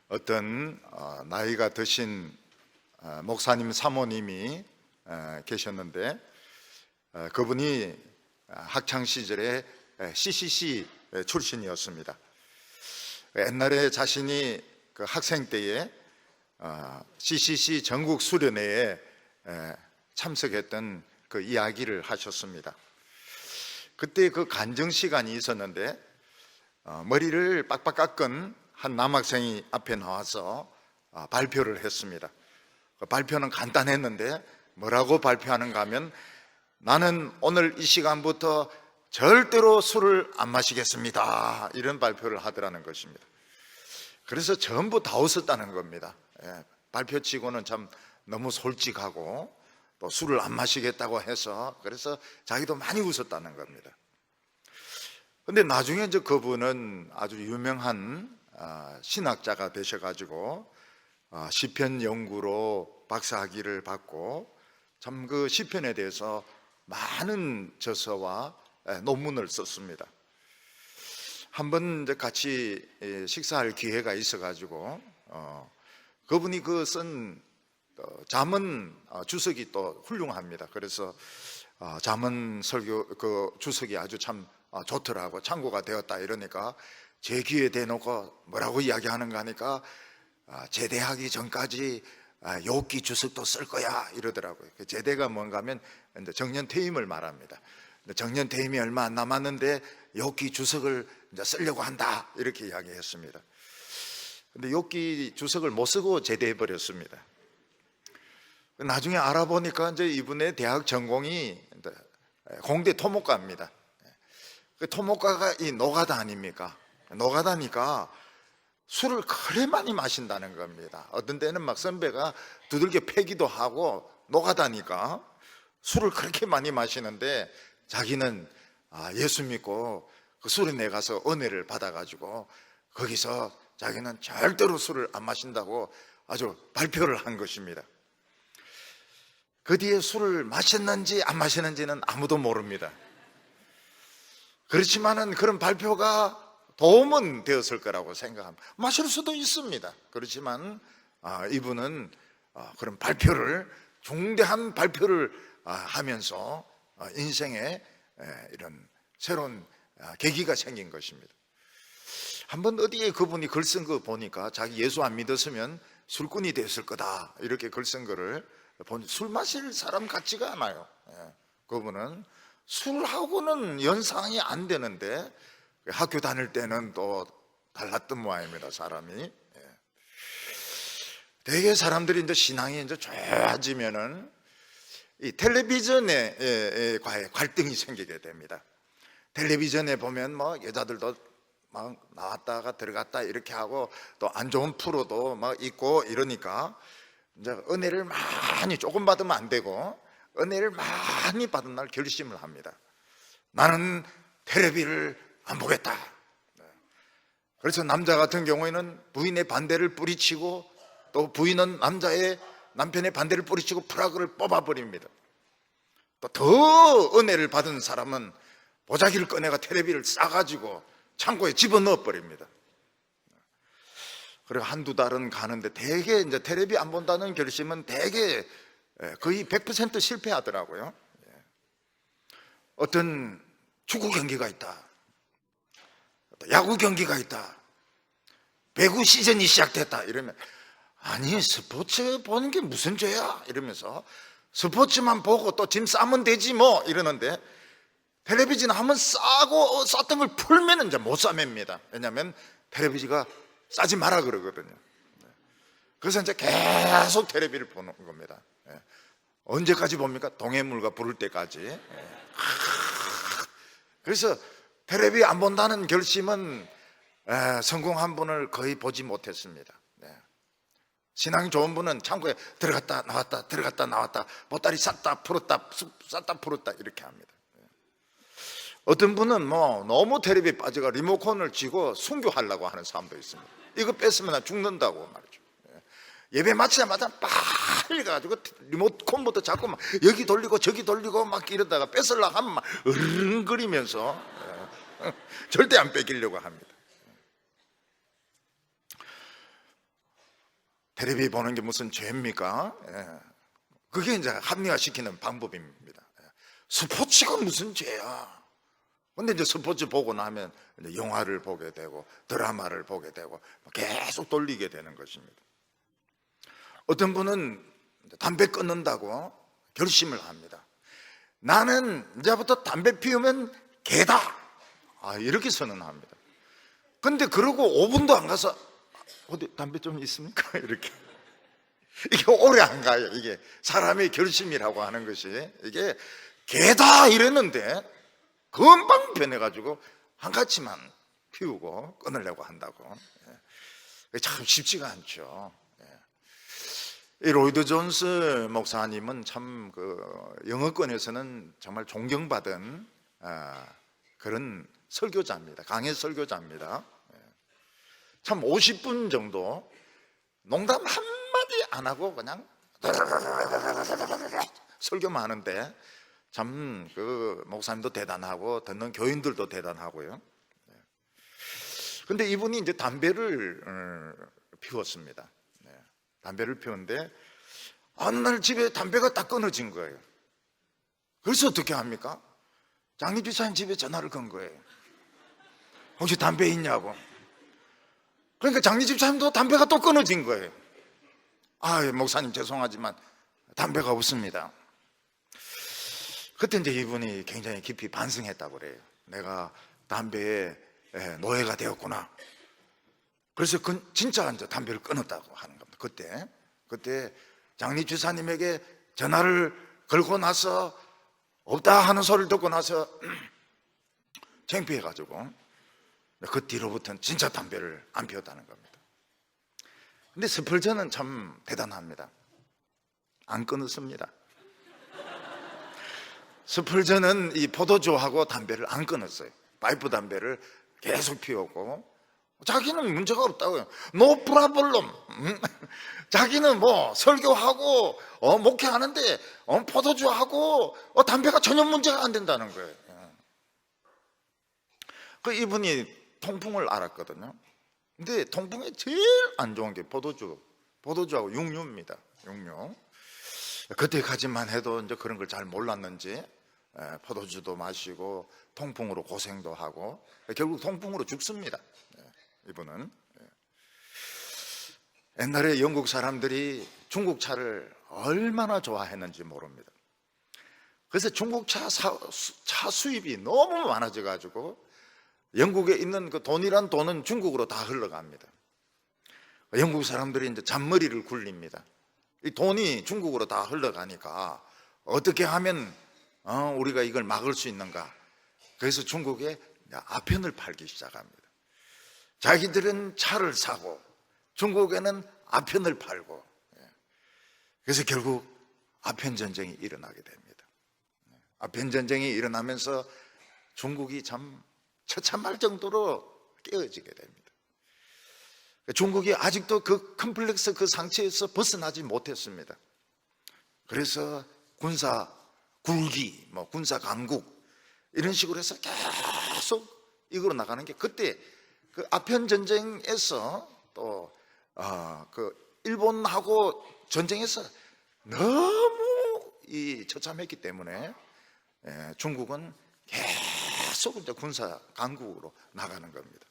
어떤 나이가 드신 목사님 사모님이 계셨는데 그분이 학창 시절에 CCC 출신이었습니다. 옛날에 자신이 그 학생 때에 CCC 전국 수련회에 참석했던 그 이야기를 하셨습니다. 그때 그 간증 시간이 있었는데 머리를 빡빡 깎은 한 남학생이 앞에 나와서 발표를 했습니다. 그 발표는 간단했는데 뭐라고 발표하는가 하면, 나는 오늘 이 시간부터 절대로 술을 안 마시겠습니다, 이런 발표를 하더라는 것입니다. 그래서 전부 다 웃었다는 겁니다. 발표치고는 참 너무 솔직하고 또 술을 안 마시겠다고 해서, 그래서 자기도 많이 웃었다는 겁니다. 근데 나중에 이제 그분은 아주 유명한 신학자가 되셔가지고 시편 연구로 박사학위를 받고 참 그 시편에 대해서 많은 저서와 논문을 썼습니다. 한번 이제 같이 식사할 기회가 있어가지고 그분이 그 쓴 잠언 주석이 또 훌륭합니다. 그래서 잠언 설교 그 주석이 아주 참 좋더라고. 참고가 되었다 이러니까 제 귀에 대놓고 뭐라고 이야기하는가 하니까 제대하기 전까지 욥기 주석도 쓸 거야 이러더라고요. 제대가 뭔가 하면 이제 정년퇴임을 말합니다. 정년퇴임이 얼마 안 남았는데 욥기 주석을 이제 쓰려고 한다 이렇게 이야기했습니다. 근데 욥기 주석을 못 쓰고 제대해 버렸습니다. 나중에 알아보니까 이제 이분의 대학 전공이 공대 토목과입니다. 그 토목과가 이 노가다 아닙니까? 노가다니까 술을 그래 많이 마신다는 겁니다. 어떤 때는 막 선배가 두들겨 패기도 하고, 노가다니까 술을 그렇게 많이 마시는데 자기는 예수 믿고 그 수련회 가서 은혜를 받아가지고 거기서 자기는 절대로 술을 안 마신다고 아주 발표를 한 것입니다. 그 뒤에 술을 마셨는지 안 마셨는지는 아무도 모릅니다. 그렇지만은 그런 발표가 도움은 되었을 거라고 생각합니다. 마실 수도 있습니다. 그렇지만 이분은 그런 발표를, 중대한 발표를 하면서 인생에 이런 새로운 계기가 생긴 것입니다. 한번 어디에 그분이 글 쓴 거 보니까 자기 예수 안 믿었으면 술꾼이 됐을 거다 이렇게 글 쓴 거를 보니 술 마실 사람 같지가 않아요. 그분은 술하고는 연상이 안 되는데 학교 다닐 때는 또 달랐던 모양입니다, 사람이. 되게 사람들이 이제 신앙이 이제 좋아지면은 이 텔레비전에 과의 갈등이 생기게 됩니다. 텔레비전에 보면 뭐 여자들도 막 나왔다가 들어갔다 이렇게 하고 또 안 좋은 프로도 막 있고 이러니까 이제 은혜를 많이 조금 받으면 안 되고 은혜를 많이 받은 날 결심을 합니다. 나는 텔레비를 안 보겠다. 그래서 남자 같은 경우에는 부인의 반대를 뿌리치고 또 부인은 남편의 반대를 뿌리치고 플러그를 뽑아버립니다. 또 더 은혜를 받은 사람은 보자기를 꺼내가 텔레비를 싸가지고 창고에 집어넣어 버립니다. 그리고 한두 달은 가는데 대개 이제 텔레비 안 본다는 결심은 대개 거의 100% 실패하더라고요. 어떤 축구 경기가 있다, 야구 경기가 있다, 배구 시즌이 시작됐다 이러면, 아니 스포츠 보는 게 무슨 죄야 이러면서 스포츠만 보고 또 짐 싸면 되지 뭐 이러는데, 텔레비전 한번 싸고 쌌던 걸 풀면 이제 못 싸맵니다. 왜냐하면 텔레비전가 싸지 마라 그러거든요. 그래서 이제 계속 텔레비를 보는 겁니다. 언제까지 봅니까? 동해물과 부를 때까지. 그래서 텔레비 안 본다는 결심은 성공한 분을 거의 보지 못했습니다. 신앙이 좋은 분은 창고에 들어갔다 나왔다 들어갔다 나왔다 보따리 쌌다 풀었다 쌌다 풀었다 이렇게 합니다. 어떤 분은 뭐 너무 텔레비에 빠져가 리모컨을 쥐고 순교하려고 하는 사람도 있습니다. 이거 뺐으면 나 죽는다고 말이죠. 예배 마치자마자 빨리 가지고 리모컨부터 잡고 막 여기 돌리고 저기 돌리고 막 이러다가 뺏으려고 하면 막 으르렁거리면서 절대 안 뺏기려고 합니다. 텔레비 보는 게 무슨 죄입니까? 예. 그게 이제 합리화시키는 방법입니다. 예. 스포츠가 무슨 죄야? 근데 이제 스포츠 보고 나면 이제 영화를 보게 되고 드라마를 보게 되고 계속 돌리게 되는 것입니다. 어떤 분은 담배 끊는다고 결심을 합니다. 나는 이제부터 담배 피우면 개다. 이렇게 선언합니다. 근데 그러고 5분도 안 가서 어디 담배 좀 있습니까? 이렇게. 이게 오래 안 가요. 이게 사람의 결심이라고 하는 것이 이게 개다 이랬는데 금방 변해가지고 한 가지만 피우고 끊으려고 한다고. 참 쉽지가 않죠. 이 로이드 존스 목사님은 참 영어권에서는 정말 존경받은 그런 설교자입니다. 강해 설교자입니다. 참 50분 정도 농담 한마디 안 하고 그냥 설교만 하는데 참 그 목사님도 대단하고 듣는 교인들도 대단하고요. 근데 이분이 이제 담배를 피웠습니다. 담배를 피웠는데 어느 날 집에 담배가 딱 끊어진 거예요. 그래서 어떻게 합니까? 장례주사님 집에 전화를 건 거예요. 혹시 담배 있냐고. 그러니까 장례집사님도 담배가 또 끊어진 거예요. 목사님 죄송하지만 담배가 없습니다. 그때 이제 이분이 굉장히 깊이 반성했다고 그래요. 내가 담배에 노예가 되었구나. 그래서 진짜 이제 담배를 끊었다고 하는 겁니다. 그때 장례주사님에게 전화를 걸고 나서 없다 하는 소리를 듣고 나서 창피해가지고 그 뒤로부터는 진짜 담배를 안 피웠다는 겁니다. 근데 스펄전은 참 대단합니다. 안 끊었습니다. 스펄전은 이 포도주하고 담배를 안 끊었어요. 파이프 담배를 계속 피웠고 자기는 문제가 없다고요. No problem. 자기는 뭐 설교하고 목회하는데 포도주하고 담배가 전혀 문제가 안 된다는 거예요. 그 이분이 통풍을 앓았거든요. 근데 통풍에 제일 안 좋은 게 포도주하고 육류입니다. 육류. 그때까지만 해도 이제 그런 걸 잘 몰랐는지 포도주도 마시고 통풍으로 고생도 하고 결국 통풍으로 죽습니다. 이분은. 옛날에 영국 사람들이 중국 차를 얼마나 좋아했는지 모릅니다. 그래서 중국 차 수입이 너무 많아져 가지고 영국에 있는 그 돈이란 돈은 중국으로 다 흘러갑니다. 영국 사람들이 이제 잔머리를 굴립니다. 이 돈이 중국으로 다 흘러가니까 어떻게 하면 우리가 이걸 막을 수 있는가? 그래서 중국에 아편을 팔기 시작합니다. 자기들은 차를 사고 중국에는 아편을 팔고, 그래서 결국 아편 전쟁이 일어나게 됩니다. 아편 전쟁이 일어나면서 중국이 참 처참할 정도로 깨어지게 됩니다. 중국이 아직도 그 컴플렉스 그 상처에서 벗어나지 못했습니다. 그래서 군사 굴기, 군사 강국 이런 식으로 해서 계속 이끌어 나가는 게 그때 그 아편 전쟁에서 또 그 일본하고 전쟁에서 너무 처참했기 때문에 중국은 계속 이제 군사 강국으로 나가는 겁니다.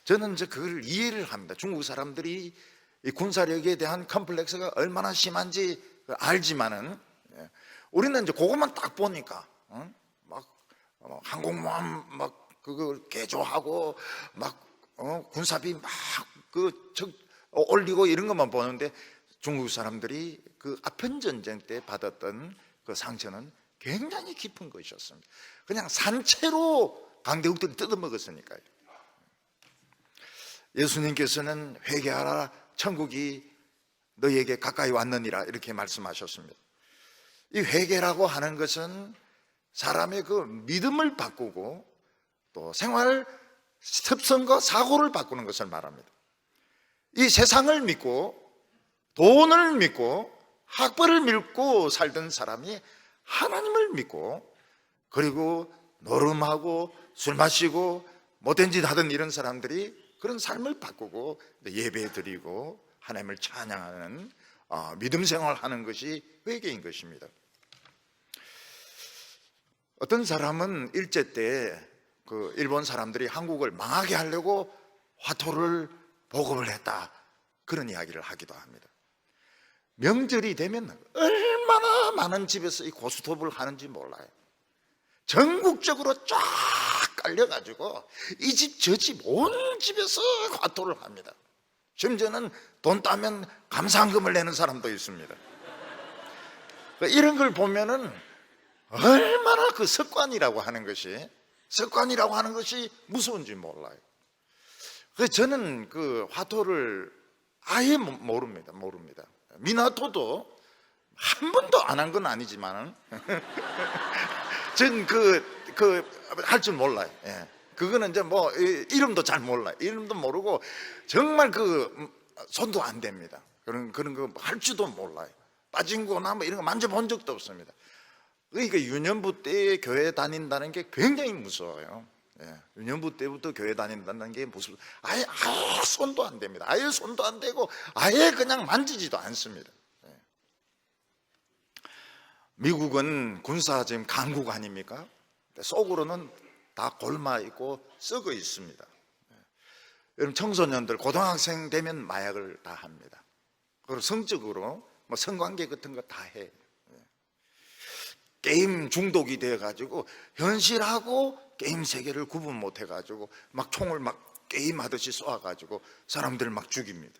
저는 이제 그걸 이해를 합니다. 중국 사람들이 이 군사력에 대한 컴플렉스가 얼마나 심한지 알지만은 우리는 이제 그것만 딱 보니까 막 항공모함 막 그걸 개조하고 막 군사비 막 올리고 이런 것만 보는데 중국 사람들이 그 아편 전쟁 때 받았던 그 상처는 굉장히 깊은 것이었습니다. 그냥 산채로 강대국들이 뜯어먹었으니까요. 예수님께서는 회개하라 천국이 너희에게 가까이 왔느니라 이렇게 말씀하셨습니다. 이 회개라고 하는 것은 사람의 그 믿음을 바꾸고 또 생활 습성과 사고를 바꾸는 것을 말합니다. 이 세상을 믿고 돈을 믿고 학벌을 믿고 살던 사람이 하나님을 믿고 그리고 노름하고 술 마시고 못된 짓 하던 이런 사람들이 그런 삶을 바꾸고 예배 드리고 하나님을 찬양하는 믿음 생활하는 것이 회개인 것입니다. 어떤 사람은 일제 때 그 일본 사람들이 한국을 망하게 하려고 화토를 보급을 했다, 그런 이야기를 하기도 합니다. 명절이 되면 얼마나 많은 집에서 이 고스톱을 하는지 몰라요. 전국적으로 쫙 깔려가지고 이 집 저 집 온 집에서 화토를 합니다. 심지어는 돈 따면 감상금을 내는 사람도 있습니다. 이런 걸 보면은 얼마나 그 습관이라고 하는 것이 무서운지 몰라요. 그래서 저는 그 화토를 아예 모릅니다. 미나토도 한 번도 안 한 건 아니지만은 전 할 줄 몰라요. 예. 그거는 이제 뭐 이름도 잘 몰라요. 이름도 모르고 정말 손도 안 댑니다. 그런 거 할 줄도 몰라요. 빠진 거나 뭐 이런 거 만져본 적도 없습니다. 그러니까 유년부 때 교회 다닌다는 게 굉장히 무서워요. 예. 유년부 때부터 교회 다닌다는 게 무슨, 아예 손도 안 됩니다. 아예 손도 안 되고 아예 그냥 만지지도 않습니다. 예. 미국은 군사 지금 강국 아닙니까? 속으로는 다 골마 있고 썩어 있습니다. 예. 여러분, 청소년들 고등학생 되면 마약을 다 합니다. 그리고 성적으로 뭐 성관계 같은 거 다 해. 게임 중독이 돼가지고 현실하고 게임 세계를 구분 못 해가지고 막 총을 막 게임하듯이 쏘아가지고 사람들을 막 죽입니다.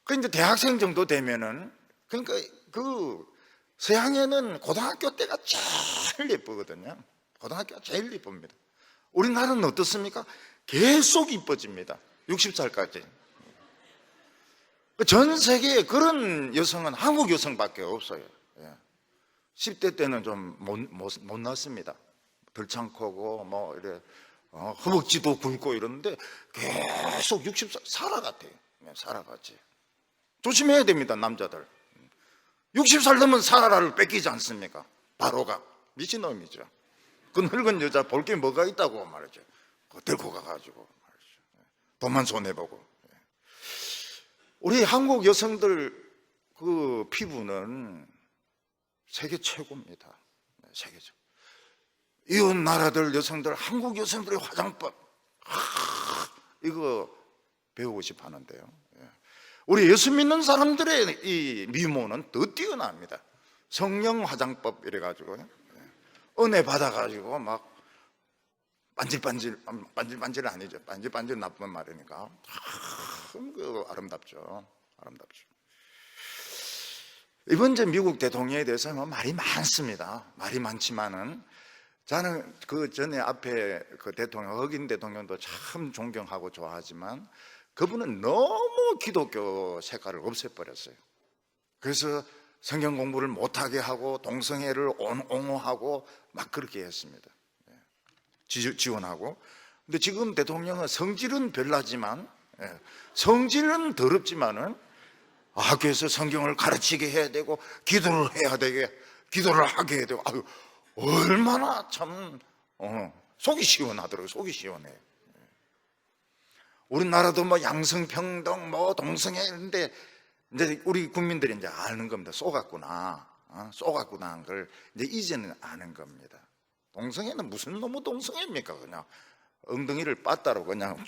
그 이제 대학생 정도 되면은, 그러니까 그 서양에는 고등학교 때가 제일 예쁘거든요. 고등학교가 제일 예쁩니다. 우리나라는 어떻습니까? 계속 이뻐집니다. 60살까지. 전 세계에 그런 여성은 한국 여성밖에 없어요. 10대 때는 좀 못 났습니다. 덜창코고 뭐 이래 허벅지도 굵고 이러는데 계속 60살 살아갔대요. 살아갔지. 조심해야 됩니다, 남자들. 60살 넘은 사라를 뺏기지 않습니까? 바로가 미친놈이죠. 그 늙은 여자 볼 게 뭐가 있다고 말이죠. 그거 데리고 가가지고 말이죠. 돈만 손해보고. 우리 한국 여성들 그 피부는 세계 최고입니다. 세계 최고. 이웃 나라들 여성들, 한국 여성들의 화장법, 이거 배우고 싶어 하는데요. 우리 예수 믿는 사람들의 이 미모는 더 뛰어납니다. 성령 화장법 이래가지고요. 은혜 받아가지고 막 반질반질 아니죠. 반질반질 나쁜 말이니까. 아름답죠. 이번 제 미국 대통령에 대해서는 말이 많습니다. 말이 많지만은 저는 그 전에 앞에 그 대통령, 흑인 대통령도 참 존경하고 좋아하지만 그분은 너무 기독교 색깔을 없애버렸어요. 그래서 성경 공부를 못하게 하고 동성애를 옹호하고 막 그렇게 했습니다. 지원하고. 근데 지금 대통령은 성질은 별나지만, 성질은 더럽지만은 학교에서 성경을 가르치게 해야 되고 기도를 하게 해야 되고, 아유, 얼마나 참 속이 시원하더라고요. 속이 시원해. 우리나라도 뭐 양성평등, 뭐 동성애 이런데 이제 우리 국민들이 이제 아는 겁니다. 쏘갔구나 하는 걸 이제는 아는 겁니다. 동성애는 무슨 놈의 동성애입니까? 그냥 엉덩이를 빠따로 그냥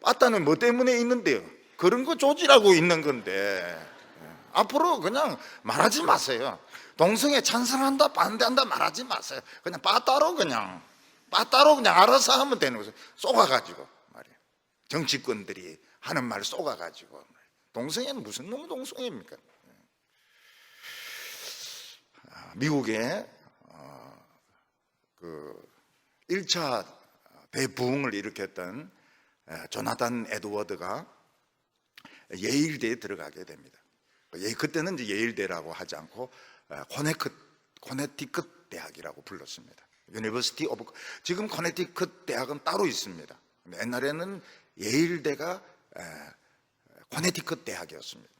빠따는 뭐 때문에 있는데요? 그런 거 조지라고 있는 건데 앞으로 그냥 말하지 마세요. 동성애 찬성한다 반대한다 말하지 마세요. 그냥 빠따로 그냥 알아서 하면 되는 거죠. 쏘가가지고 말이에요. 정치권들이 하는 말 쏘가가지고. 동성애는 무슨 놈의 동성애입니까? 미국의 그 1차 대부흥을 일으켰던 조나단 에드워드가 예일대에 들어가게 됩니다. 그때는 이제 예일대라고 하지 않고 코네티컷 대학이라고 불렀습니다. 유니버시티 오브, 지금 코네티컷 대학은 따로 있습니다. 옛날에는 예일대가 코네티컷 대학이었습니다.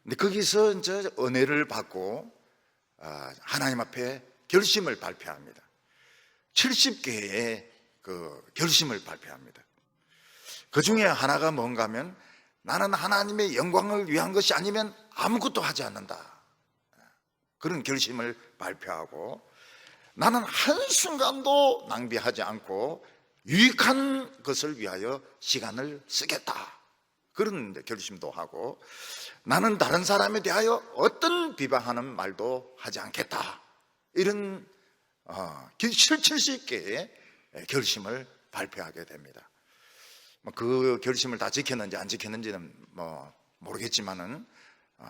근데 거기서 이제 은혜를 받고 하나님 앞에 결심을 발표합니다. 70개의 그 결심을 발표합니다. 그 중에 하나가 뭔가 하면 나는 하나님의 영광을 위한 것이 아니면 아무것도 하지 않는다, 그런 결심을 발표하고, 나는 한순간도 낭비하지 않고 유익한 것을 위하여 시간을 쓰겠다, 그런 결심도 하고, 나는 다른 사람에 대하여 어떤 비방하는 말도 하지 않겠다, 이런 실질수 있게 결심을 발표하게 됩니다. 그 결심을 다 지켰는지 안 지켰는지는 모르겠지만은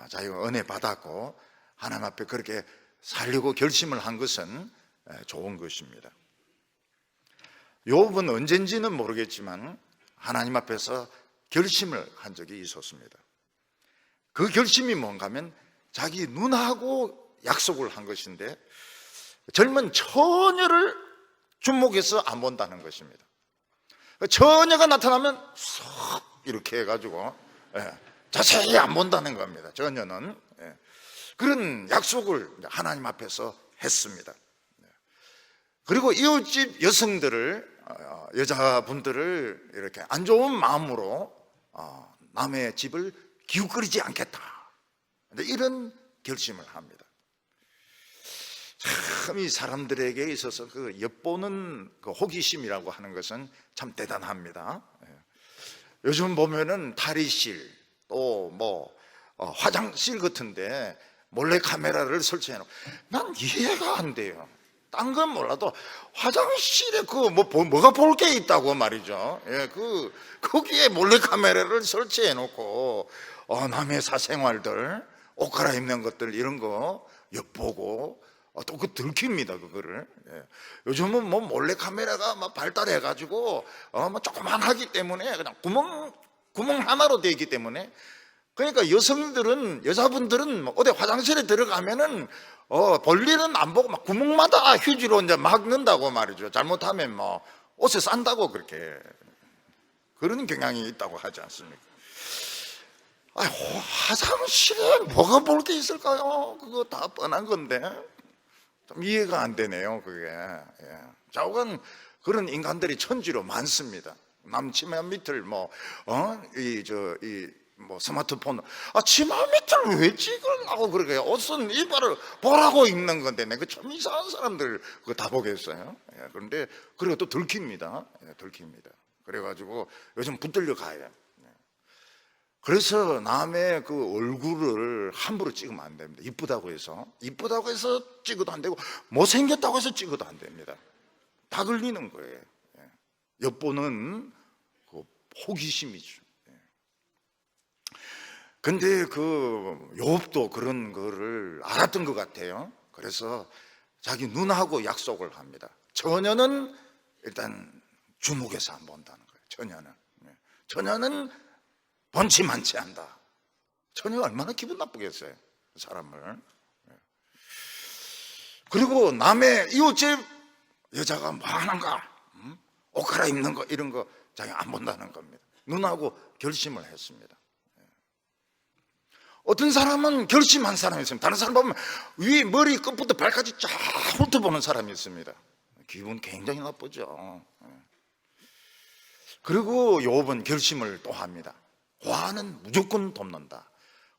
자기가 은혜 받았고 하나님 앞에 그렇게 살려고 결심을 한 것은 좋은 것입니다. 욥은 언젠지는 모르겠지만 하나님 앞에서 결심을 한 적이 있었습니다. 그 결심이 뭔가 하면 자기 누나하고 약속을 한 것인데, 젊은 처녀를 주목해서 안 본다는 것입니다. 처녀가 나타나면 쏙 이렇게 해가지고 자세히 안 본다는 겁니다. 처녀는 그런 약속을 하나님 앞에서 했습니다. 그리고 이웃집 여자분들을 이렇게 안 좋은 마음으로 남의 집을 기웃거리지 않겠다, 이런 결심을 합니다. 참 이 사람들에게 있어서 그 엿보는 그 호기심이라고 하는 것은 참 대단합니다. 요즘 보면은 탈의실 또 화장실 같은데 몰래 카메라를 설치해 놓고, 난 이해가 안 돼요. 딴 건 몰라도 화장실에 뭐가 볼 게 있다고 말이죠. 거기에 몰래 카메라를 설치해 놓고 남의 사생활들, 옷 갈아입는 것들 이런 거 엿보고 또 들킵니다, 그거를. 요즘은 모래 카메라가 발달해 가지고 조그만하기 때문에 그냥 구멍 하나로 되어 있기 때문에, 그러니까 여자분들은 어디 화장실에 들어가면은 볼일은 안 보고 구멍마다 휴지로 이제 막는다고 말이죠. 잘못하면 옷에 싼다고 그렇게 그런 경향이 있다고 하지 않습니까? 화장실에 뭐가 볼 게 있을까요? 그거 다 뻔한 건데 좀 이해가 안 되네요, 그게. 좌우간 그런 인간들이 천지로 많습니다. 남치마 밑을 스마트폰, 치마 밑을 왜 찍으려고 그러게? 옷은 이빨을 보라고 입는 건데, 내가 참 이상한 사람들 그거 다 보겠어요. 그런데 그리고 또 들킵니다. 들킵니다. 그래가지고 요즘 붙들려 가요. 그래서 남의 그 얼굴을 함부로 찍으면 안 됩니다. 이쁘다고 해서 찍어도 안 되고, 못생겼다고 해서 찍어도 안 됩니다. 다 걸리는 거예요. 엿보는 그 호기심이죠. 근데 욥도 그런 거를 알았던 것 같아요. 그래서 자기 누나하고 약속을 합니다. 처녀는 일단 주목해서 안 본다는 거예요. 처녀는 번치만치 한다. 처녀가 얼마나 기분 나쁘겠어요, 그 사람을. 그리고 남의 이웃집 여자가 뭐 하는가, 옷 갈아입는 거 이런 거 자기 안 본다는 겁니다. 누나하고 결심을 했습니다. 어떤 사람은 결심한 사람이 있습니다. 다른 사람 보면 위 머리 끝부터 발까지 쫙 훑어보는 사람이 있습니다. 기분 굉장히 나쁘죠. 그리고 욥은 결심을 또 합니다. 과는 무조건 돕는다.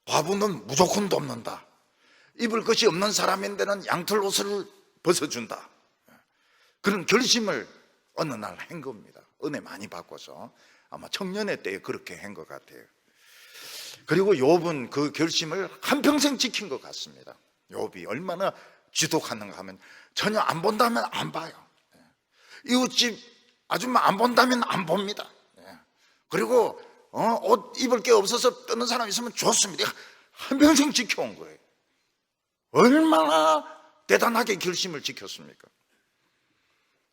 과부는 무조건 돕는다. 입을 것이 없는 사람인데는 양털 옷을 벗어준다. 그런 결심을 어느 날 한 겁니다. 은혜 많이 받고서 아마 청년의 때에 그렇게 한 것 같아요. 그리고 욥은 그 결심을 한평생 지킨 것 같습니다. 욥이 얼마나 지독하는가 하면 전혀 안 본다면 안 봐요. 이웃집 아줌마 안 본다면 안 봅니다. 그리고 옷 입을 게 없어서 떠는 사람 있으면 좋습니다. 한평생 지켜온 거예요. 얼마나 대단하게 결심을 지켰습니까?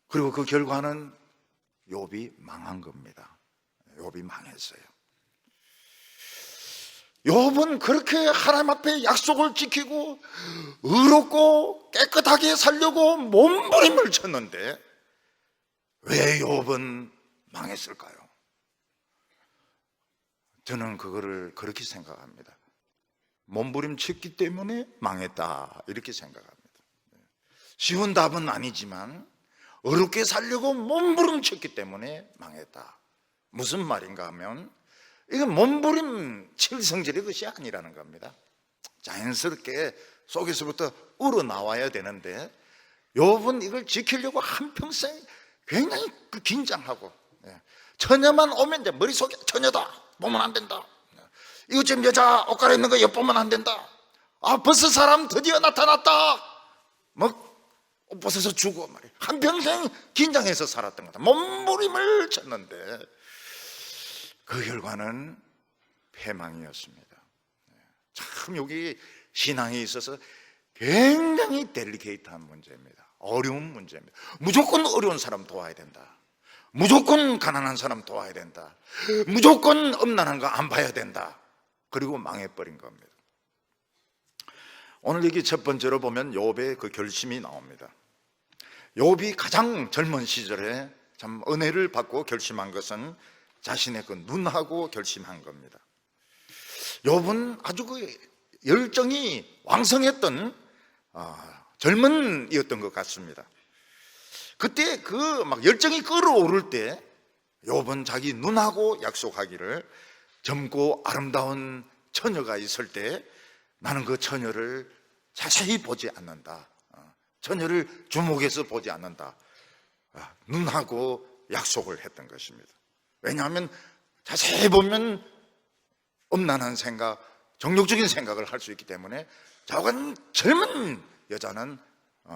그리고 그 결과는 욥이 망한 겁니다. 욥이 망했어요. 욥은 그렇게 하나님 앞에 약속을 지키고 의롭고 깨끗하게 살려고 몸부림을 쳤는데 왜 욥은 망했을까요? 저는 그거를 그렇게 생각합니다. 몸부림 쳤기 때문에 망했다, 이렇게 생각합니다. 쉬운 답은 아니지만 어렵게 살려고 몸부림 쳤기 때문에 망했다, 무슨 말인가 하면 이건 몸부림 칠성질의 것이 아니라는 겁니다. 자연스럽게 속에서부터 우러나와야 되는데 욥은 이걸 지키려고 한평생 굉장히 긴장하고, 처녀만 오면 이제 머릿속에 처녀다, 보면 안 된다, 이거 지금 여자 옷 갈아입는 거 엿보면 안 된다, 벌써 사람 드디어 나타났다, 옷 벗어서 주고 말이야. 한평생 긴장해서 살았던 거다. 몸부림을 쳤는데 그 결과는 패망이었습니다. 참 여기 신앙에 있어서 굉장히 델리케이트한 문제입니다. 어려운 문제입니다. 무조건 어려운 사람 도와야 된다, 무조건 가난한 사람 도와야 된다, 무조건 음란한 거 안 봐야 된다. 그리고 망해버린 겁니다. 오늘 여기 첫 번째로 보면 욥의 그 결심이 나옵니다. 욥이 가장 젊은 시절에 참 은혜를 받고 결심한 것은 자신의 그 눈하고 결심한 겁니다. 욥은 아주 그 열정이 왕성했던 젊은이었던 것 같습니다. 그때 그 막 열정이 끓어오를 때 욥은 자기 눈하고 약속하기를, 젊고 아름다운 처녀가 있을 때 나는 그 처녀를 자세히 보지 않는다, 처녀를 주목해서 보지 않는다, 눈하고 약속을 했던 것입니다. 왜냐하면 자세히 보면 음란한 생각, 정욕적인 생각을 할 수 있기 때문에 저건 젊은 여자는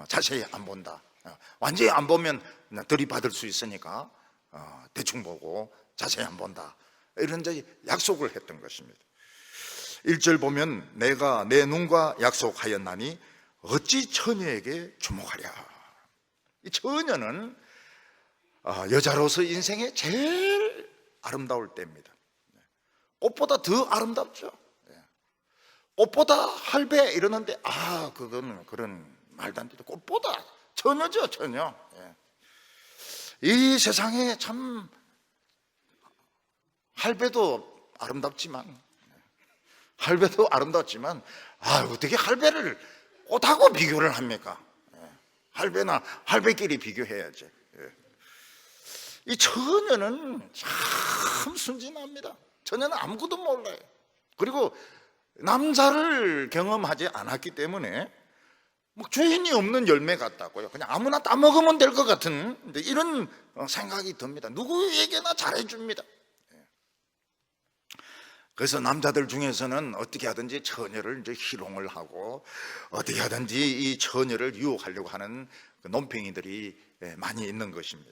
자세히 안 본다, 완전히 안 보면 들이받을 수 있으니까 대충 보고 자세히 안 본다, 이런 약속을 했던 것입니다. 1절 보면 내가 내 눈과 약속하였나니 어찌 처녀에게 주목하랴. 이 처녀는 여자로서 인생에 제일 아름다울 때입니다. 꽃보다 더 아름답죠. 꽃보다 할배 이러는데 그건 그런 말도 안 되죠. 꽃보다 처녀죠, 처녀. 이 세상에 참 할배도 아름답지만 어떻게 할배를 꽃하고 비교를 합니까? 할배나 할배끼리 비교해야지. 이 처녀는 참 순진합니다. 처녀는 아무것도 몰라요. 그리고 남자를 경험하지 않았기 때문에 주인이 없는 열매 같다고요. 그냥 아무나 따먹으면 될 것 같은 이런 생각이 듭니다. 누구에게나 잘해줍니다. 그래서 남자들 중에서는 어떻게 하든지 처녀를 이제 희롱을 하고 어떻게 하든지 이 처녀를 유혹하려고 하는 논팽이들이 많이 있는 것입니다.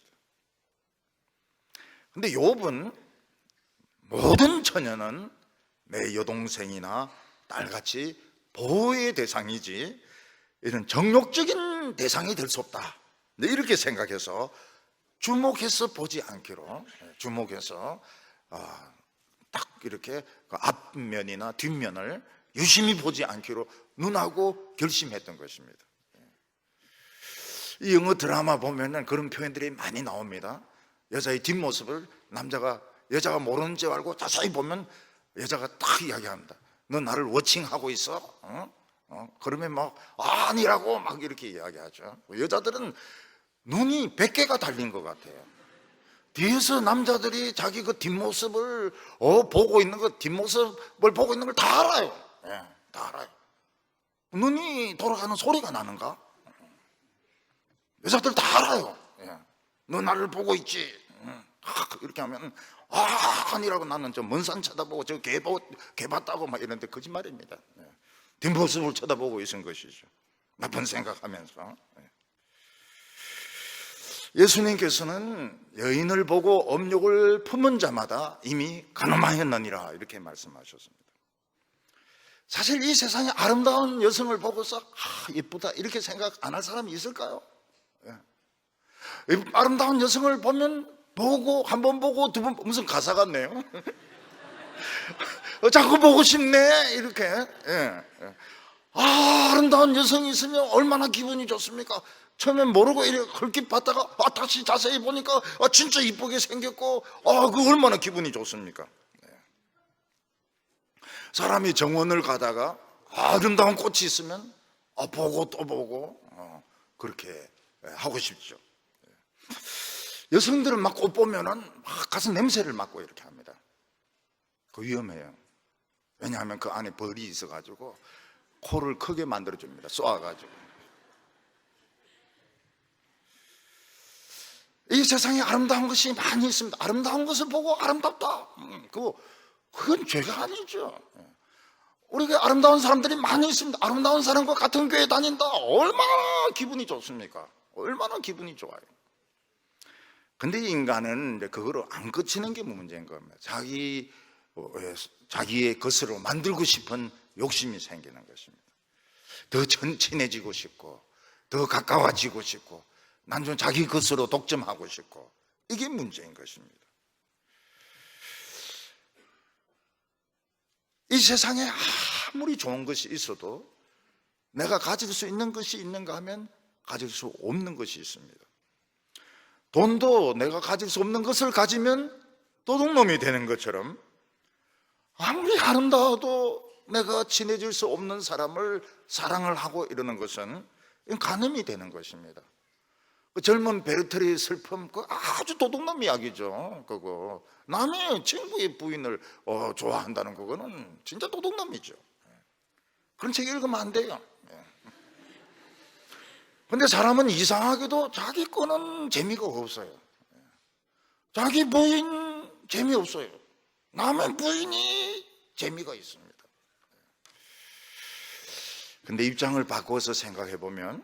근데 욥은 모든 처녀는 내 여동생이나 딸같이 보호의 대상이지 이런 정욕적인 대상이 될 수 없다, 이렇게 생각해서 주목해서 보지 않기로, 주목해서 딱 이렇게 그 앞면이나 뒷면을 유심히 보지 않기로 눈하고 결심했던 것입니다. 이 영어 드라마 보면은 그런 표현들이 많이 나옵니다. 여자의 뒷모습을 여자가 모르는 줄 알고 자세히 보면 여자가 딱 이야기합니다. 너 나를 워칭하고 있어? 그러면 아니라고 이렇게 이야기하죠. 여자들은 눈이 100개가 달린 것 같아요. 뒤에서 남자들이 자기 그 뒷모습을 보고 있는 뒷모습을 보고 있는 걸 다 알아요. 다 알아요. 눈이 돌아가는 소리가 나는가? 여자들 다 알아요. 너 나를 보고 있지? 이렇게 하면 아니라고, 나는 저 먼 산 쳐다보고 저 개 봤다고 이런데 거짓말입니다. 뒷모습을 쳐다보고 있은 것이죠. 나쁜 생각하면서. 예수님께서는 여인을 보고 업욕을 품은 자마다 이미 간음하였느니라, 이렇게 말씀하셨습니다. 사실 이 세상에 아름다운 여성을 보고서 예쁘다 이렇게 생각 안 할 사람이 있을까요? 아름다운 여성을 보면 한 번 보고 두 번, 무슨 가사 같네요. 자꾸 보고 싶네 이렇게. 아름다운 여성이 있으면 얼마나 기분이 좋습니까? 처음엔 모르고 이렇게 헐깃 봤다가 다시 자세히 보니까 진짜 이쁘게 생겼고 그 얼마나 기분이 좋습니까? 사람이 정원을 가다가 아름다운 꽃이 있으면 보고 또 보고 그렇게 하고 싶죠. 여성들은 막 꽃 보면은 막 가서 냄새를 맡고 이렇게 합니다. 그 위험해요. 왜냐하면 그 안에 벌이 있어가지고 코를 크게 만들어줍니다. 쏘아가지고. 이 세상에 아름다운 것이 많이 있습니다. 아름다운 것을 보고 아름답다. 그건 죄가 아니죠. 우리가 아름다운 사람들이 많이 있습니다. 아름다운 사람과 같은 교회 다닌다. 얼마나 기분이 좋습니까? 얼마나 기분이 좋아요. 근데 인간은 이제 그거로 안 그치는 게 문제인 겁니다. 자기의 것으로 만들고 싶은 욕심이 생기는 것입니다. 더 친해지고 싶고, 더 가까워지고 싶고, 난 좀 자기 것으로 독점하고 싶고, 이게 문제인 것입니다. 이 세상에 아무리 좋은 것이 있어도 내가 가질 수 있는 것이 있는가 하면 가질 수 없는 것이 있습니다. 돈도 내가 가질 수 없는 것을 가지면 도둑놈이 되는 것처럼, 아무리 아름다워도 내가 친해질 수 없는 사람을 사랑을 하고 이러는 것은 간음이 되는 것입니다. 그 젊은 베르테르의 슬픔, 그 아주 도둑놈 이야기죠. 그거 남의 친구의 부인을 좋아한다는 그거는 진짜 도둑놈이죠. 그런 책 읽으면 안 돼요. 근데 사람은 이상하게도 자기 거는 재미가 없어요. 자기 부인 재미없어요. 남의 부인이 재미가 있습니다. 근데 입장을 바꿔서 생각해 보면,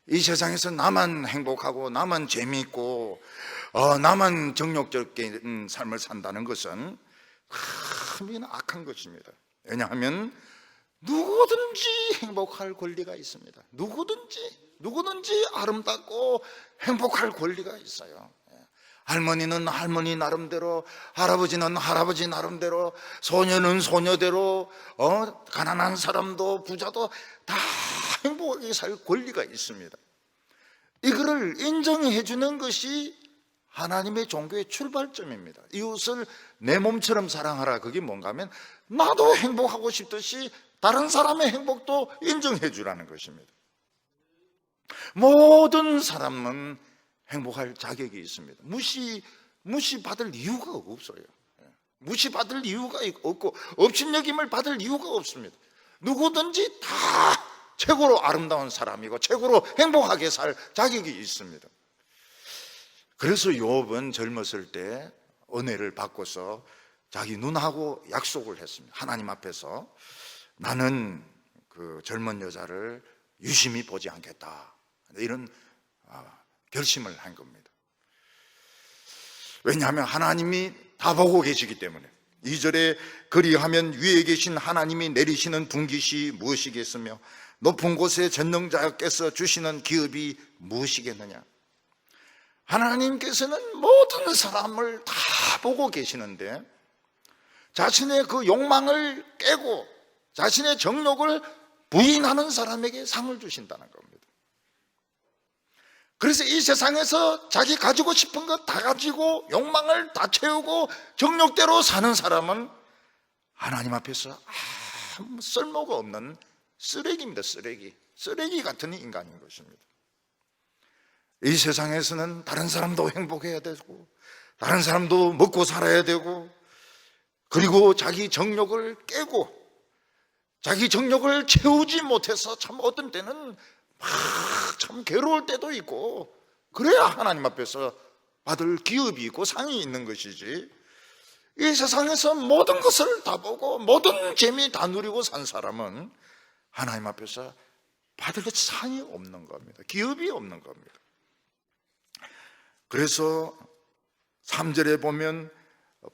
이 세상에서 나만 행복하고 나만 재미있고 나만 정욕적인 삶을 산다는 것은 큰 악한 것입니다. 왜냐하면 누구든지 행복할 권리가 있습니다. 누구든지 아름답고 행복할 권리가 있어요. 할머니는 할머니 나름대로, 할아버지는 할아버지 나름대로, 소녀는 소녀대로, 가난한 사람도 부자도 다 행복하게 살 권리가 있습니다. 이거를 인정해 주는 것이 하나님의 종교의 출발점입니다. 이웃을 내 몸처럼 사랑하라. 그게 뭔가 하면 나도 행복하고 싶듯이 다른 사람의 행복도 인정해 주라는 것입니다. 모든 사람은 행복할 자격이 있습니다. 무시받을 이유가 없어요. 무시받을 이유가 없고 업신여김을 받을 이유가 없습니다. 누구든지 다 최고로 아름다운 사람이고 최고로 행복하게 살 자격이 있습니다. 그래서 욥은 젊었을 때 은혜를 받고서 자기 누나하고 약속을 했습니다. 하나님 앞에서 나는 그 젊은 여자를 유심히 보지 않겠다, 이런 결심을 한 겁니다. 왜냐하면 하나님이 다 보고 계시기 때문에. 2절에 그리하면 위에 계신 하나님이 내리시는 분깃이 무엇이겠으며 높은 곳에 전능자께서 주시는 기업이 무엇이겠느냐. 하나님께서는 모든 사람을 다 보고 계시는데 자신의 그 욕망을 깨고 자신의 정욕을 부인하는 사람에게 상을 주신다는 겁니다. 그래서 이 세상에서 자기 가지고 싶은 것 다 가지고 욕망을 다 채우고 정욕대로 사는 사람은 하나님 앞에서 아무 쓸모가 없는 쓰레기입니다. 쓰레기 같은 인간인 것입니다. 이 세상에서는 다른 사람도 행복해야 되고 다른 사람도 먹고 살아야 되고, 그리고 자기 정욕을 깨고 자기 정욕을 채우지 못해서 참 어떤 때는 참 괴로울 때도 있고, 그래야 하나님 앞에서 받을 기업이 있고 상이 있는 것이지, 이 세상에서 모든 것을 다 보고 모든 재미 다 누리고 산 사람은 하나님 앞에서 받을 상이 없는 겁니다. 기업이 없는 겁니다. 그래서 3절에 보면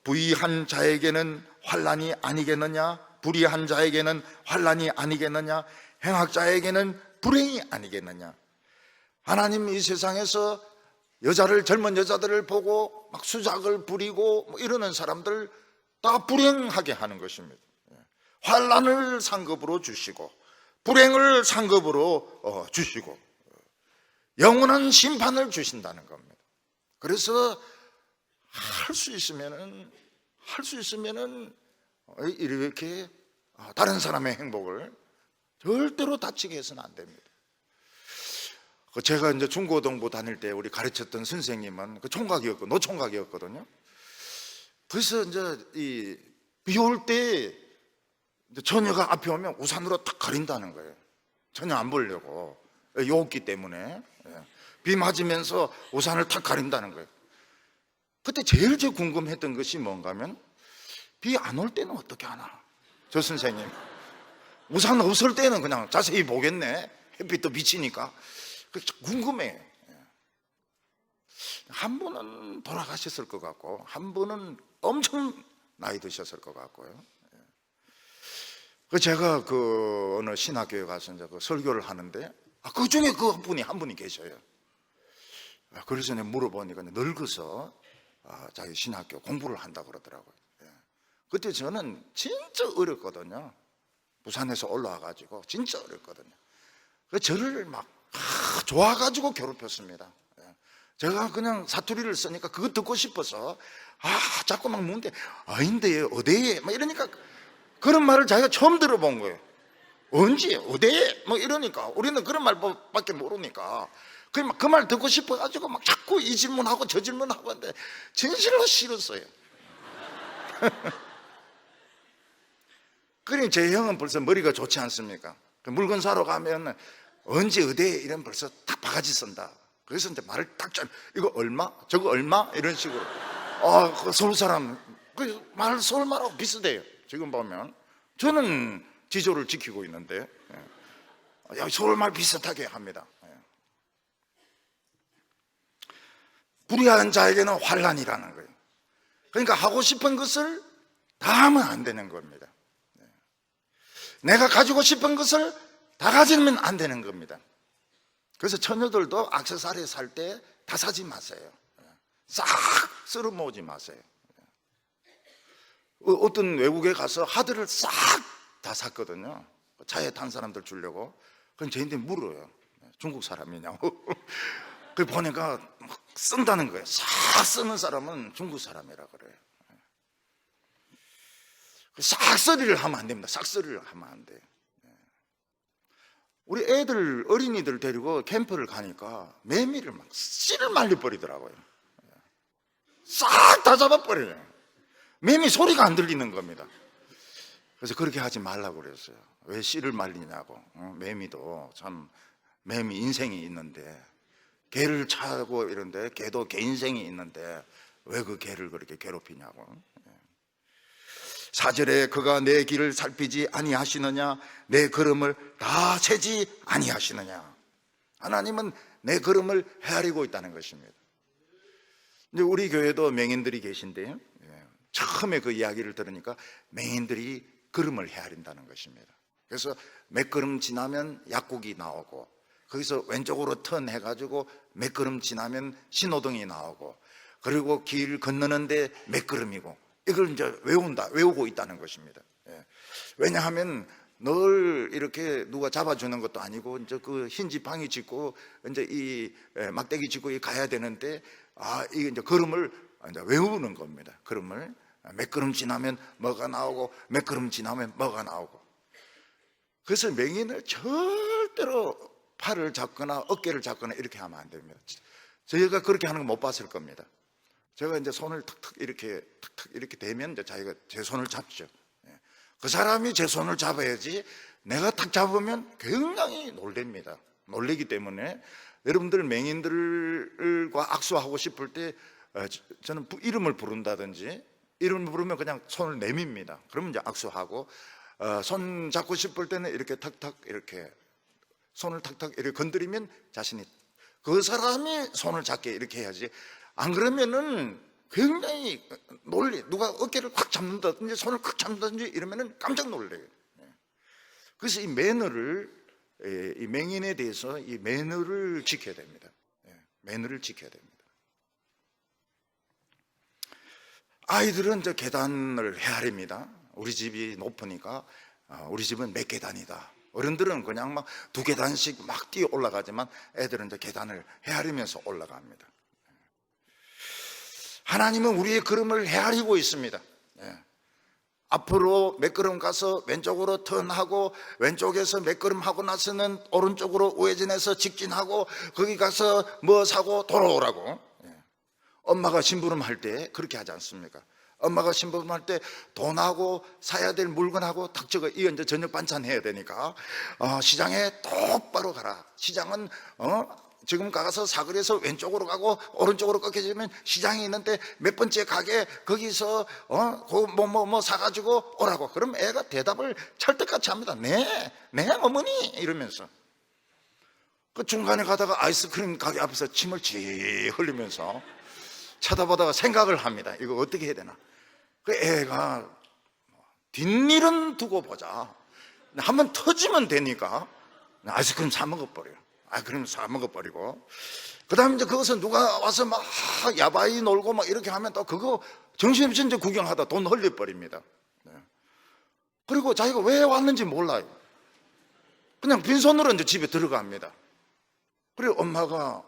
부의한 자에게는 환난이 아니겠느냐, 불의한 자에게는 환난이 아니겠느냐, 행악자에게는 불행이 아니겠느냐. 하나님 이 세상에서 젊은 여자들을 보고 막 수작을 부리고 뭐 이러는 사람들 다 불행하게 하는 것입니다. 환난을 상급으로 주시고 불행을 상급으로 주시고 영원한 심판을 주신다는 겁니다. 그래서 할 수 있으면은 이렇게 다른 사람의 행복을 절대로 다치게 해서는 안 됩니다. 제가 이제 중고등부 다닐 때 우리 가르쳤던 선생님은 그 노총각이었거든요. 그래서 이제 비 올 때 처녀가 앞에 오면 우산으로 탁 가린다는 거예요. 처녀 안 보려고, 요기 때문에. 비 맞으면서 우산을 탁 가린다는 거예요. 그때 제일 궁금했던 것이 뭔가 하면, 비 안 올 때는 어떻게 하나? 저 선생님 우산 없을 때는 그냥 자세히 보겠네, 햇빛도 비치니까. 궁금해. 한 분은 돌아가셨을 것 같고, 한 분은 엄청 나이 드셨을 것 같고요. 제가 어느 신학교에 가서 이제 설교를 하는데, 그 중에 그분이 한 분이 계셔요. 그래서 내가 물어보니까 늙어서 자기 신학교 공부를 한다고 그러더라고요. 그때 저는 진짜 어렸거든요. 부산에서 올라와가지고 진짜 어렸거든요. 저를 막 좋아가지고 괴롭혔습니다. 제가 그냥 사투리를 쓰니까 그거 듣고 싶어서 자꾸 막 묻는데, 아닌데 어디에 막 이러니까, 그런 말을 자기가 처음 들어본 거예요. 언제 어디에 뭐 이러니까, 우리는 그런 말밖에 모르니까 그 말 듣고 싶어가지고 막 자꾸 이 질문하고 저 질문하고 하는데 진실로 싫었어요. 그러니 제 형은 벌써 머리가 좋지 않습니까? 물건 사러 가면 언제 어디에 이런 벌써 다 바가지 쓴다. 그래서 이제 말을 딱 이거 얼마? 저거 얼마? 이런 식으로. 그 서울 사람 말 서울 말하고 비슷해요. 지금 보면 저는 지조를 지키고 있는데 서울 말 비슷하게 합니다. 불의한 자에게는 환난이라는 거예요. 그러니까 하고 싶은 것을 다 하면 안 되는 겁니다. 내가 가지고 싶은 것을 다 가지면 안 되는 겁니다. 그래서 처녀들도 액세서리 살 때 다 사지 마세요. 싹 쓸어 모으지 마세요. 어떤 외국에 가서 하드를 싹 다 샀거든요. 차에 탄 사람들 주려고. 그럼 저희한테 물어요. 중국 사람이냐고. 그 보니까 막 쓴다는 거예요. 싹 쓰는 사람은 중국 사람이라 그래요. 싹쓸이를 하면 안 됩니다. 싹쓸이를 하면 안 돼요. 우리 어린이들 데리고 캠프를 가니까 매미를 막 씨를 말려버리더라고요. 싹 다 잡아버려요. 매미 소리가 안 들리는 겁니다. 그래서 그렇게 하지 말라고 그랬어요. 왜 씨를 말리냐고. 매미도 참, 매미 인생이 있는데, 개를 차고 이런데 개도 개 인생이 있는데 왜 그 개를 그렇게 괴롭히냐고. 4절에 그가 내 길을 살피지 아니하시느냐, 내 걸음을 다 세지 아니하시느냐. 하나님은 내 걸음을 헤아리고 있다는 것입니다. 이제 우리 교회도 맹인들이 계신데요, 처음에 그 이야기를 들으니까 맹인들이 걸음을 헤아린다는 것입니다. 그래서 몇 걸음 지나면 약국이 나오고, 거기서 왼쪽으로 턴 해가지고 몇 걸음 지나면 신호등이 나오고, 그리고 길 건너는데 몇 걸음이고, 이걸 이제 외우고 있다는 것입니다. 왜냐하면 늘 이렇게 누가 잡아주는 것도 아니고, 이제 그 흰 지팡이 짚고 이제 이 막대기 짚고 가야 되는데, 이게 이제 걸음을 이제 외우는 겁니다. 걸음을 몇 걸음 지나면 뭐가 나오고, 몇 걸음 지나면 뭐가 나오고. 그래서 맹인을 절대로 팔을 잡거나 어깨를 잡거나 이렇게 하면 안 됩니다. 저희가 그렇게 하는 거 못 봤을 겁니다. 제가 이제 손을 탁탁 이렇게 대면 이제 자기가 제 손을 잡죠. 그 사람이 제 손을 잡아야지, 내가 탁 잡으면 굉장히 놀랍니다. 놀라기 때문에 여러분들 맹인들과 악수하고 싶을 때 저는 이름을 부른다든지, 이름을 부르면 그냥 손을 내밉니다. 그러면 이제 악수하고, 손 잡고 싶을 때는 이렇게 탁탁 이렇게 손을 탁탁 이렇게 건드리면 자신이, 그 사람이 손을 잡게 이렇게 해야지. 안 그러면은 굉장히 누가 어깨를 꽉 잡는다든지 손을 꽉 잡는다든지 이러면은 깜짝 놀래요. 그래서 이 매너를, 이 맹인에 대해서 이 매너를 지켜야 됩니다. 매너를 지켜야 됩니다. 아이들은 이제 계단을 헤아립니다. 우리 집이 높으니까 우리 집은 몇 계단이다. 어른들은 그냥 막 2계단씩 막 뛰어 올라가지만 애들은 이제 계단을 헤아리면서 올라갑니다. 하나님은 우리의 걸음을 헤아리고 있습니다. 앞으로 몇 걸음 가서 왼쪽으로 턴하고, 왼쪽에서 몇 걸음 하고 나서는 오른쪽으로 우회전해서 직진하고, 거기 가서 뭐 사고 돌아오라고. 엄마가 심부름할 때 그렇게 하지 않습니까? 엄마가 심부름할 때 돈하고 사야 될 물건하고 딱 적어. 이거 이제 저녁 반찬 해야 되니까 시장에 똑바로 가라. 시장은 지금 가서 사거리에서 왼쪽으로 가고 오른쪽으로 꺾여지면 시장이 있는데 몇 번째 가게 거기서 뭐 사가지고 오라고. 그럼 애가 대답을 찰떡같이 합니다. 네 어머니 이러면서. 그 중간에 가다가 아이스크림 가게 앞에서 침을 지 흘리면서 쳐다보다가 생각을 합니다. 이거 어떻게 해야 되나. 그 애가 뒷일은 두고 보자. 한번 터지면 되니까 아이스크림 사 먹어버려요. 아이스크림 사 먹어버리고, 그 다음에 이제 그것은 누가 와서 막 야바이 놀고 막 이렇게 하면 또 그거 정신없이 이제 구경하다 돈 흘려버립니다. 그리고 자기가 왜 왔는지 몰라요. 그냥 빈손으로 이제 집에 들어갑니다. 그리고 엄마가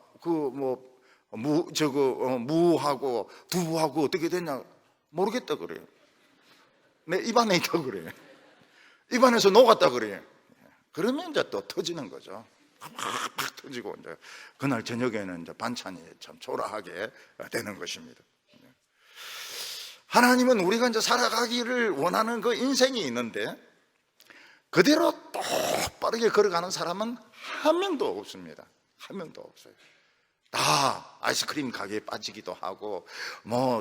무하고 두부하고 어떻게 됐냐 모르겠다 그래요. 내 입안에 있다 그래요. 입안에서 녹았다 그래요. 그러면 이제 또 터지는 거죠. 팍팍 터지고, 이제 그날 저녁에는 이제 반찬이 참 초라하게 되는 것입니다. 하나님은 우리가 이제 살아가기를 원하는 그 인생이 있는데, 그대로 똑바르게 걸어가는 사람은 한 명도 없습니다. 한 명도 없어요. 다 아이스크림 가게에 빠지기도 하고,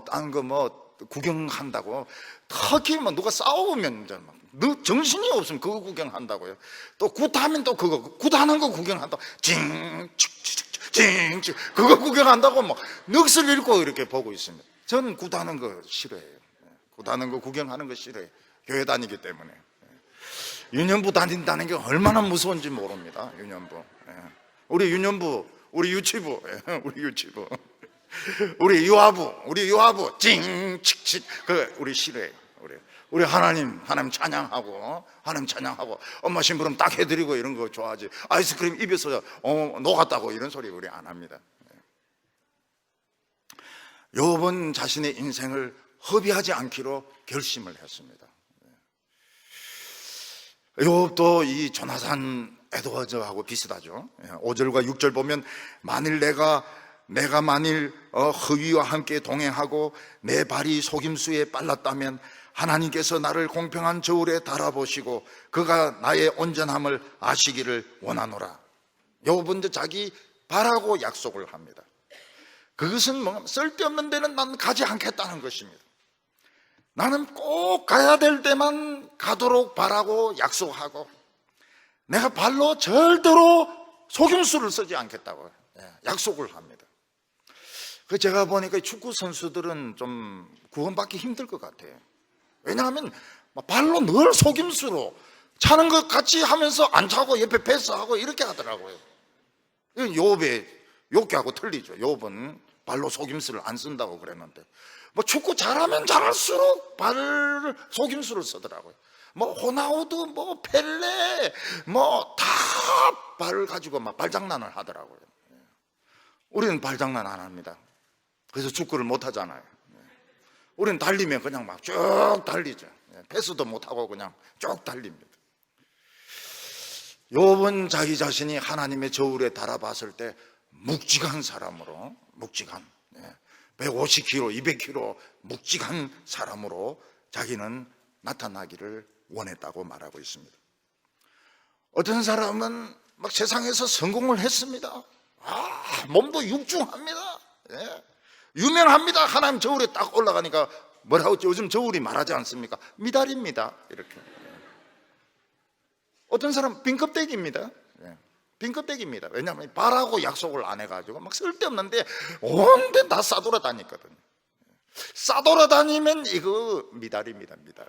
딴 거 구경한다고. 특히 누가 싸우면 이제 너 정신이 없으면 그거 구경한다고요. 또 굿하면 또 그거 굿하는 거 구경한다고. 징징징 그거 구경한다고 넋을 잃고 이렇게 보고 있습니다. 저는 굿하는 거 싫어해요. 굿하는 거 구경하는 거 싫어해요. 교회 다니기 때문에. 유년부 다닌다는 게 얼마나 무서운지 모릅니다. 유년부. 우리 유년부, 우리 유치부, 우리 유아부, 찡칙칙, 우리 싫어해요. 우리 하나님 찬양하고, 엄마 심부름 딱 해드리고 이런 거 좋아하지. 아이스크림 입에서 녹았다고 이런 소리 우리 안 합니다. 욥은 자신의 인생을 허비하지 않기로 결심을 했습니다. 욥도 이 조나산 에드워즈하고 비슷하죠. 5절과 6절 보면, 만일 내가 허위와 함께 동행하고 내 발이 속임수에 빨랐다면 하나님께서 나를 공평한 저울에 달아보시고 그가 나의 온전함을 아시기를 원하노라. 욥은 자기 발하고 약속을 합니다. 그것은 쓸데없는 데는 난 가지 않겠다는 것입니다. 나는 꼭 가야 될 때만 가도록 바라고 약속하고, 내가 발로 절대로 속임수를 쓰지 않겠다고 약속을 합니다. 제가 보니까 축구 선수들은 좀 구원받기 힘들 것 같아요. 왜냐하면 발로 늘 속임수로 차는 것 같이 하면서 안 차고 옆에 패스하고 이렇게 하더라고요. 이건 욥의 욕하고 틀리죠. 욥은 발로 속임수를 안 쓴다고 그랬는데, 축구 잘하면 잘할수록 발 속임수를 쓰더라고요. 호나우두, 펠레, 다 발을 가지고 발장난을 하더라고요. 우리는 발장난 안 합니다. 그래서 축구를 못 하잖아요. 우리는 달리면 그냥 쭉 달리죠. 패스도 못 하고 그냥 쭉 달립니다. 욥은 자기 자신이 하나님의 저울에 달아봤을 때 묵직한 사람으로, 150kg, 200kg 묵직한 사람으로 자기는 나타나기를 원했다고 말하고 있습니다. 어떤 사람은 세상에서 성공을 했습니다. 몸도 육중합니다. 유명합니다. 하나님 저울에 딱 올라가니까 뭐라고 요즘 저울이 말하지 않습니까? 미달입니다. 이렇게. 어떤 사람 빈껍데기입니다. 빈껍데기입니다. 왜냐하면 발하고 약속을 안 해가지고 쓸데없는데 온데 다 싸돌아다니거든요. 싸돌아다니면 이거 미달입니다. 미달.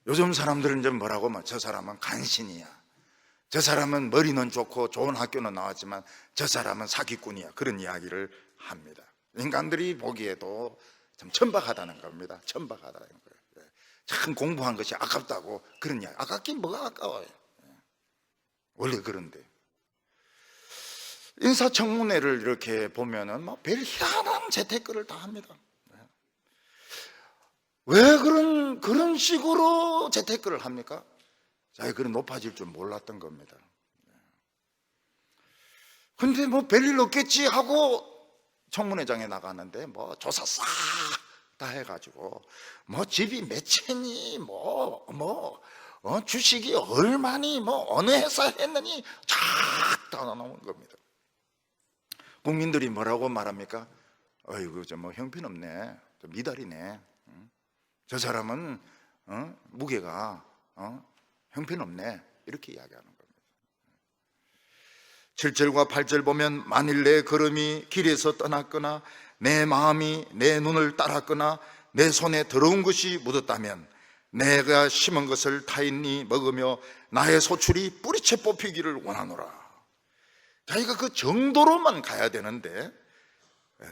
요즘 사람들은 이제 뭐라고 저 사람은 간신이야, 저 사람은 머리는 좋고 좋은 학교는 나왔지만 저 사람은 사기꾼이야, 그런 이야기를 합니다. 인간들이 보기에도 참 천박하다는 겁니다. 천박하다는 거예요. 참 공부한 것이 아깝다고 그런 이야기. 아깝긴 뭐가 아까워요. 원래 그런데 인사청문회를 이렇게 보면은 별 희한한 재테크를 다 합니다. 왜 그런 식으로 재테크를 합니까? 자기 그런 높아질 줄 몰랐던 겁니다. 근데 뭐 별일 없겠지 하고 청문회장에 나가는데 뭐 조사 싹 다 해가지고 뭐 집이 몇 채니 주식이 얼마니 어느 회사 했느니 쫙 다 나오는 겁니다. 국민들이 뭐라고 말합니까? 어이구 저 뭐 형편없네, 저 미달이네, 저 사람은 무게가 형편없네, 이렇게 이야기하는 겁니다. 7절과 8절 보면 만일 내 걸음이 길에서 떠났거나 내 마음이 내 눈을 따랐거나 내 손에 더러운 것이 묻었다면 내가 심은 것을 타인이 먹으며 나의 소출이 뿌리채 뽑히기를 원하노라. 자기가 그 정도로만 가야 되는데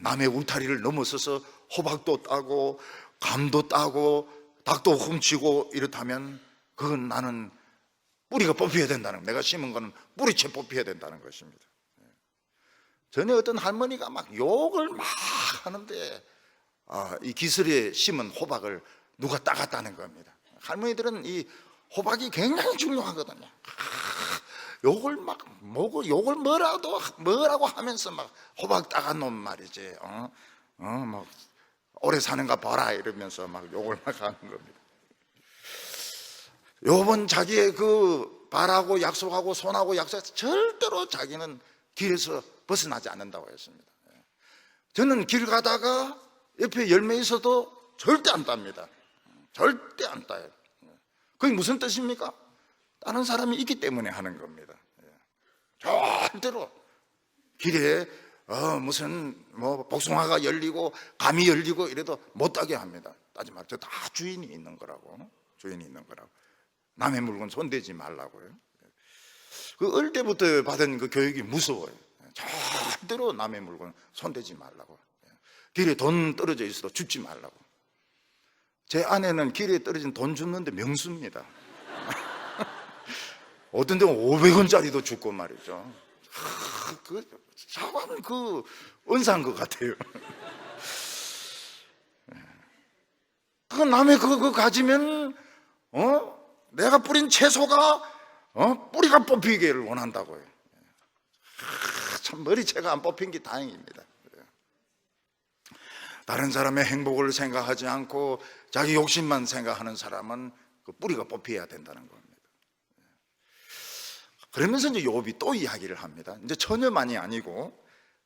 남의 울타리를 넘어서서 호박도 따고 감도 따고 닭도 훔치고 이렇다면 그건 나는 뿌리가 뽑혀야 된다는, 내가 심은 거는 뿌리채 뽑혀야 된다는 것입니다. 전에 어떤 할머니가 막 욕을 막 하는데 이 기슬에 심은 호박을 누가 따갔다는 겁니다. 할머니들은 이 호박이 굉장히 중요하거든요. 욕을 막 욕을 뭐라고 하면서 막 호박 따가놓은 말이지. 막 오래 사는가 봐라 이러면서 막 욕을 막 하는 겁니다. 욥은 자기의 그 바라고 약속하고 손하고 약속해서 절대로 자기는 길에서 벗어나지 않는다고 했습니다. 저는 길 가다가 옆에 열매 있어도 절대 안 땁니다. 절대 안 따요. 그게 무슨 뜻입니까? 다른 사람이 있기 때문에 하는 겁니다. 절대로 길에 무슨 복숭아가 열리고 감이 열리고 이래도 못 따게 합니다. 따지 말고 저 다 주인이 있는 거라고. 주인이 있는 거라고. 남의 물건 손대지 말라고요. 그 어릴 때부터 받은 그 교육이 무서워요. 절대로 남의 물건 손대지 말라고. 길에 돈 떨어져 있어도 줍지 말라고. 제 아내는 길에 떨어진 돈 줍는데 명수입니다. 어떤 데는 500원짜리도 줍고 말이죠. 그 사관 그 은사한 것 같아요. 그 남의 그거 가지면 내가 뿌린 채소가 뿌리가 뽑히기를 원한다고요. 참 머리채가 안 뽑힌 게 다행입니다. 다른 사람의 행복을 생각하지 않고 자기 욕심만 생각하는 사람은 그 뿌리가 뽑혀야 된다는 겁니다. 그러면서 이제 욥이 또 이야기를 합니다. 이제 처녀만이 아니고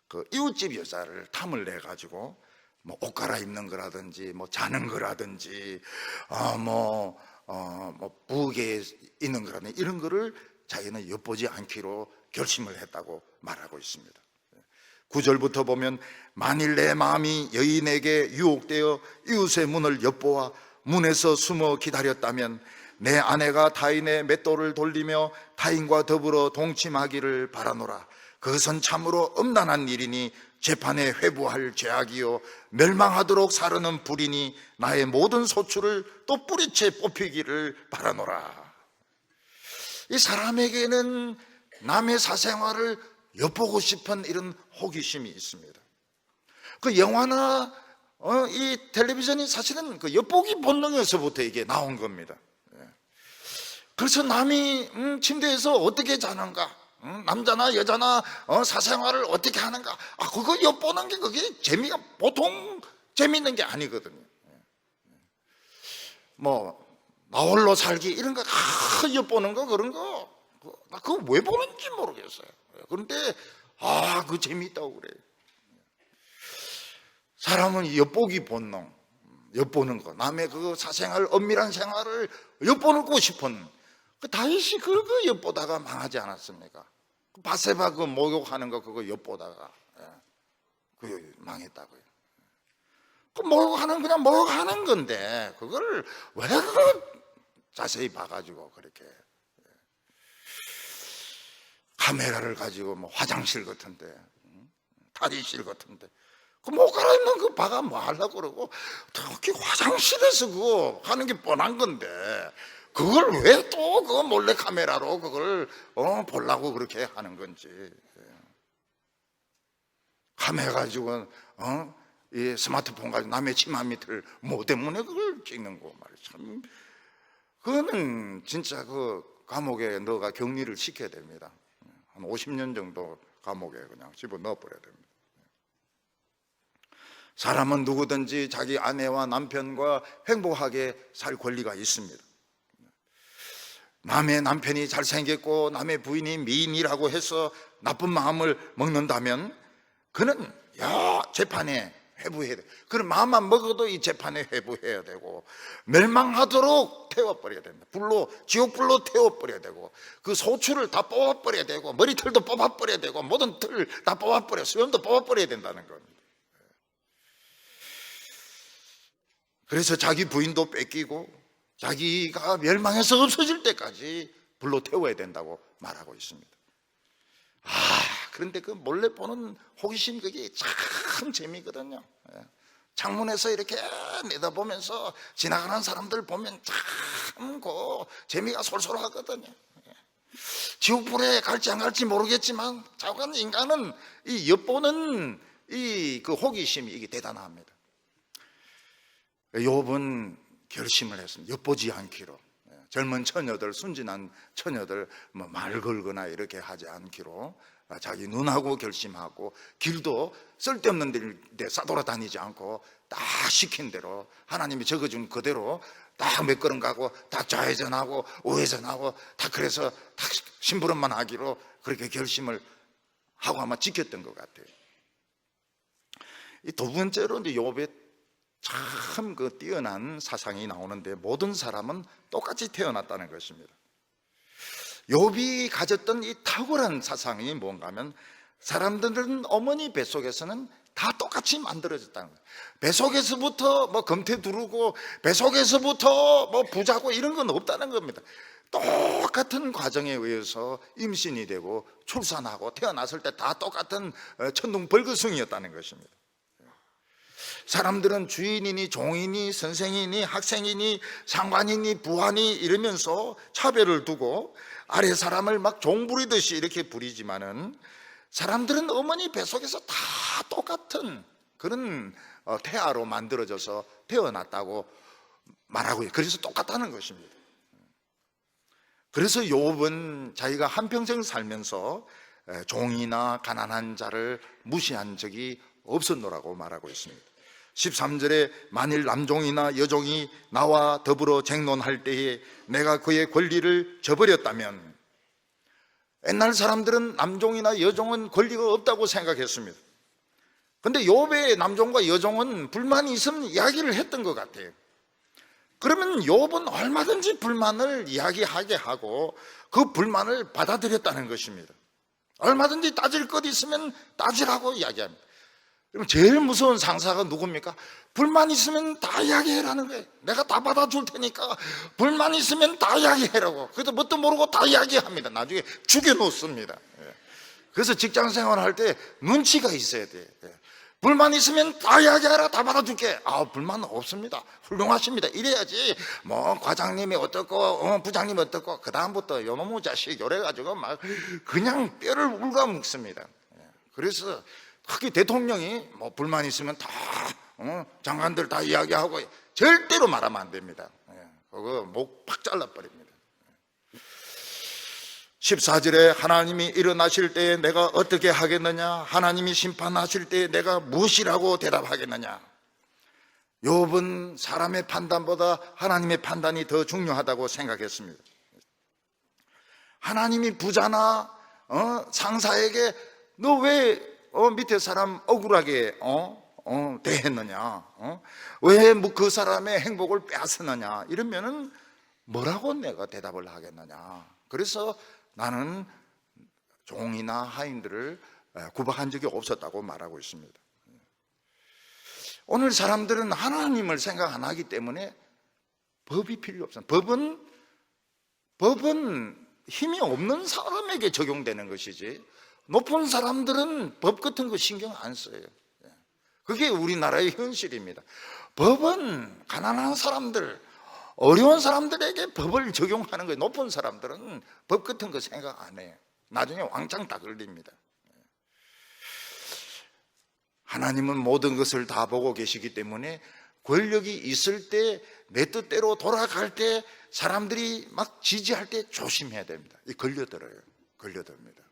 그 이웃집 여자를 탐을 내 가지고 뭐 옷 갈아입는 거라든지 뭐 자는 거라든지 부엌에 있는 거라든지 이런 거를 자기는 엿보지 않기로 결심을 했다고 말하고 있습니다. 9절부터 보면 만일 내 마음이 여인에게 유혹되어 이웃의 문을 엿보아 문에서 숨어 기다렸다면 내 아내가 타인의 맷돌을 돌리며 타인과 더불어 동침하기를 바라노라. 그것은 참으로 엄난한 일이니 재판에 회부할 죄악이요 멸망하도록 사르는 불이니 나의 모든 소출을 또 뿌리채 뽑히기를 바라노라. 이 사람에게는 남의 사생활을 엿보고 싶은 이런 호기심이 있습니다. 그 영화나 이 텔레비전이 사실은 그 엿보기 본능에서부터 이게 나온 겁니다. 그래서 남이 침대에서 어떻게 자는가, 남자나 여자나 사생활을 어떻게 하는가, 그거 엿보는 게 그게 재미가 보통 재미있는 게 아니거든요. 뭐 나홀로 살기 이런 거 다 엿보는 거 그런 거 나 그거 왜 보는지 모르겠어요. 그런데 그거 재미있다고 그래요. 사람은 엿보기 본능, 엿보는 거, 남의 그 사생활, 엄밀한 생활을 엿보고 싶은 그 다윗이 그거 엿보다가 망하지 않았습니까? 바세바 그 목욕하는 거 그거 엿보다가 그거 망했다고요. 그 목욕하는 그냥 목욕하는 건데 그걸 왜 그걸 자세히 봐가지고 그렇게 카메라를 가지고 뭐 화장실 같은데 탈의실 같은데 그 못 갈아입는 그 바가 뭐 하려고 그러고 특히 화장실에서 그거 하는 게 뻔한 건데 그걸 왜 또 그 몰래 카메라로 그걸 보려고 그렇게 하는 건지. 카메라 가지고 이 스마트폰 가지고 남의 치마 밑을 뭐 때문에 그걸 찍는 거 말이야. 참 그거는 진짜 그 감옥에 너가 격리를 시켜야 됩니다. 한 50년 정도 감옥에 그냥 집어넣어 버려야 됩니다. 사람은 누구든지 자기 아내와 남편과 행복하게 살 권리가 있습니다. 남의 남편이 잘생겼고 남의 부인이 미인이라고 해서 나쁜 마음을 먹는다면 그는 재판에 회부해야 돼. 그런 마음만 먹어도 이 재판에 회부해야 되고 멸망하도록 태워버려야 됩니다. 지옥불로 태워버려야 되고 그 소출을 다 뽑아버려야 되고 머리털도 뽑아버려야 되고 모든 털 다 뽑아버려 수염도 뽑아버려야 된다는 겁니다. 그래서 자기 부인도 뺏기고 자기가 멸망해서 없어질 때까지 불로 태워야 된다고 말하고 있습니다. 그런데 그 몰래 보는 호기심 그게 참 재미거든요. 창문에서 이렇게 내다보면서 지나가는 사람들 보면 참 재미가 솔솔하거든요. 지옥불에 갈지 안 갈지 모르겠지만 자관 인간은 이 엿보는 그 호기심이 이게 대단합니다. 욥은 결심을 했습니다. 엿보지 않기로. 젊은 처녀들, 순진한 처녀들 말 걸거나 이렇게 하지 않기로 자기 눈하고 결심하고 길도 쓸데없는 데 싸돌아다니지 않고 딱 시킨 대로 하나님이 적어준 그대로 딱 몇 걸음 가고 딱 좌회전하고 우회전하고 다 그래서 딱 심부름만 하기로 그렇게 결심을 하고 아마 지켰던 것 같아요. 이 두 번째로 이제 욥의 참 그 뛰어난 사상이 나오는데 모든 사람은 똑같이 태어났다는 것입니다. 욥이 가졌던 이 탁월한 사상이 뭔가 하면 사람들은 어머니 뱃속에서는 다 똑같이 만들어졌다는 거예요. 뱃속에서부터 뭐 금태 두르고 뱃속에서부터 뭐 부자고 이런 건 없다는 겁니다. 똑같은 과정에 의해서 임신이 되고 출산하고 태어났을 때 다 똑같은 천둥벌거숭이였다는 것입니다. 사람들은 주인이니 종이니 선생이니 학생이니 상관이니 부하니 이러면서 차별을 두고 아래 사람을 막 종부리듯이 이렇게 부리지만은 사람들은 어머니 뱃속에서 다 똑같은 그런 태아로 만들어져서 태어났다고 말하고 그래서 똑같다는 것입니다. 그래서 욥은 자기가 한평생 살면서 종이나 가난한 자를 무시한 적이 없었노라고 말하고 있습니다. 13절에 만일 남종이나 여종이 나와 더불어 쟁론할 때에 내가 그의 권리를 저버렸다면, 옛날 사람들은 남종이나 여종은 권리가 없다고 생각했습니다. 근데 욥의 남종과 여종은 불만이 있으면 이야기를 했던 것 같아요. 그러면 욥은 얼마든지 불만을 이야기하게 하고 그 불만을 받아들였다는 것입니다. 얼마든지 따질 것 있으면 따지라고 이야기합니다. 그럼 제일 무서운 상사가 누굽니까? 불만 있으면 다 이야기해라는 거예요. 내가 다 받아줄 테니까 불만 있으면 다 이야기해라고. 그래도 뭣도 모르고 다 이야기합니다. 나중에 죽여놓습니다. 그래서 직장 생활할 때 눈치가 있어야 돼요. 불만 있으면 다 이야기해라. 다 받아줄게. 불만 없습니다. 훌륭하십니다. 이래야지 뭐 과장님이 어떻고 부장님이 어떻고 그 다음부터 요놈의 자식 이래가지고 막 그냥 뼈를 울가먹습니다. 그래서 특히 대통령이 뭐 불만 있으면 다 장관들 다 이야기하고 절대로 말하면 안 됩니다. 그거 목 팍 잘라버립니다. 14절에 하나님이 일어나실 때에 내가 어떻게 하겠느냐, 하나님이 심판하실 때에 내가 무엇이라고 대답하겠느냐. 욥은 사람의 판단보다 하나님의 판단이 더 중요하다고 생각했습니다. 하나님이 부자나 상사에게 너 왜 밑에 사람 억울하게 대했느냐, 왜 그 사람의 행복을 빼앗았느냐 이러면은 뭐라고 내가 대답을 하겠느냐. 그래서 나는 종이나 하인들을 구박한 적이 없었다고 말하고 있습니다. 오늘 사람들은 하나님을 생각 안 하기 때문에 법이 필요 없습니다. 법은 힘이 없는 사람에게 적용되는 것이지 높은 사람들은 법 같은 거 신경 안 써요. 그게 우리나라의 현실입니다. 법은 가난한 사람들, 어려운 사람들에게 법을 적용하는 거예요. 높은 사람들은 법 같은 거 생각 안 해요. 나중에 왕창 다 걸립니다. 하나님은 모든 것을 다 보고 계시기 때문에 권력이 있을 때, 내 뜻대로 돌아갈 때, 사람들이 막 지지할 때 조심해야 됩니다. 걸려들어요. 걸려듭니다.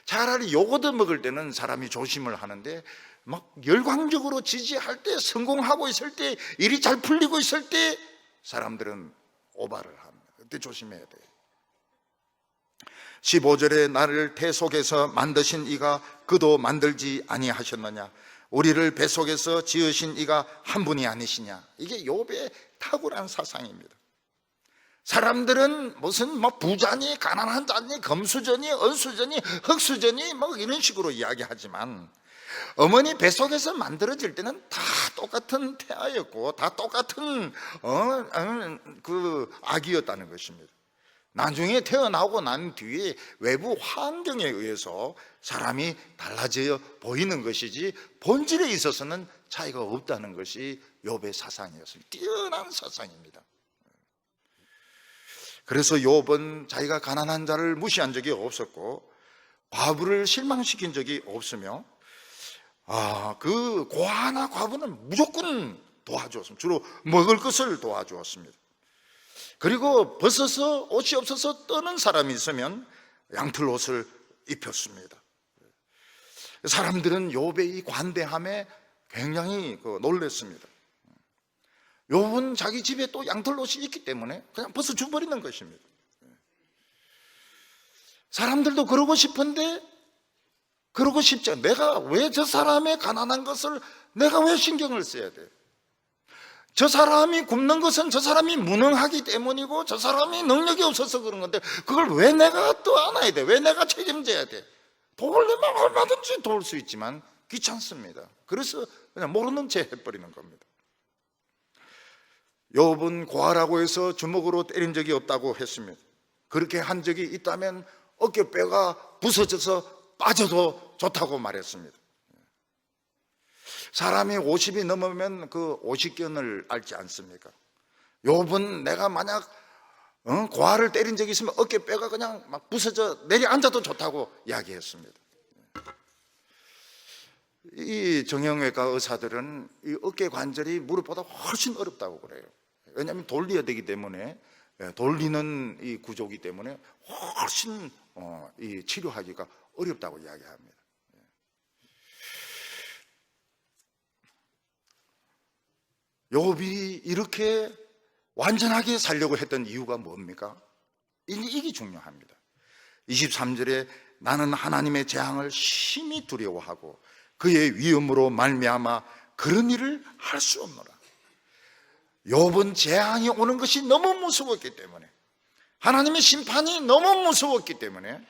차라리 요거트 먹을 때는 사람이 조심을 하는데, 막 열광적으로 지지할 때, 성공하고 있을 때, 일이 잘 풀리고 있을 때 사람들은 오바를 합니다. 그때 조심해야 돼요. 15절에 나를 태 속에서 만드신 이가 그도 만들지 아니하셨느냐? 우리를 배 속에서 지으신 이가 한 분이 아니시냐? 이게 욥의 탁월한 사상입니다. 사람들은 무슨 뭐 부자니 가난한 자니 금수저니 은수저니 흙수저니 뭐 이런 식으로 이야기하지만, 어머니 뱃속에서 만들어질 때는 다 똑같은 태아였고 다 똑같은 그 아기였다는 것입니다. 나중에 태어나고 난 뒤에 외부 환경에 의해서 사람이 달라져 보이는 것이지 본질에 있어서는 차이가 없다는 것이 욥의 사상이었습니다. 뛰어난 사상입니다. 그래서 욥은 자기가 가난한 자를 무시한 적이 없었고 과부를 실망시킨 적이 없으며, 그 고아나 과부는 무조건 도와주었습니다. 주로 먹을 것을 도와주었습니다. 그리고 벗어서 옷이 없어서 떠는 사람이 있으면 양털 옷을 입혔습니다. 사람들은 욥의 이 관대함에 굉장히 놀랐습니다. 욥은 자기 집에 또 양털 옷이 있기 때문에 그냥 벗어 줘버리는 것입니다. 사람들도 그러고 싶은데 그러고 싶죠. 내가 왜 저 사람의 가난한 것을 내가 왜 신경을 써야 돼요? 저 사람이 굶는 것은 저 사람이 무능하기 때문이고 저 사람이 능력이 없어서 그런 건데 그걸 왜 내가 또 안아야 돼? 왜 내가 책임져야 돼? 도우려면 얼마든지 도울 수 있지만 귀찮습니다. 그래서 그냥 모르는 채 해버리는 겁니다. 욥은 고아라고 해서 주먹으로 때린 적이 없다고 했습니다. 그렇게 한 적이 있다면 어깨뼈가 부서져서 빠져도 좋다고 말했습니다. 사람이 50이 넘으면 그 50견을 앓지 않습니까? 욥은 내가 만약 고아를 때린 적이 있으면 어깨뼈가 그냥 막 부서져 내려앉아도 좋다고 이야기했습니다. 이 정형외과 의사들은 이 어깨 관절이 무릎보다 훨씬 어렵다고 그래요. 왜냐하면 돌려야 되기 때문에, 돌리는 이 구조이기 때문에 훨씬 이 치료하기가 어렵다고 이야기합니다. 욥이 이렇게 완전하게 살려고 했던 이유가 뭡니까? 이게 중요합니다. 23절에 나는 하나님의 재앙을 심히 두려워하고 그의 위엄으로 말미암아 그런 일을 할 수 없노라. 욥은 재앙이 오는 것이 너무 무서웠기 때문에, 하나님의 심판이 너무 무서웠기 때문에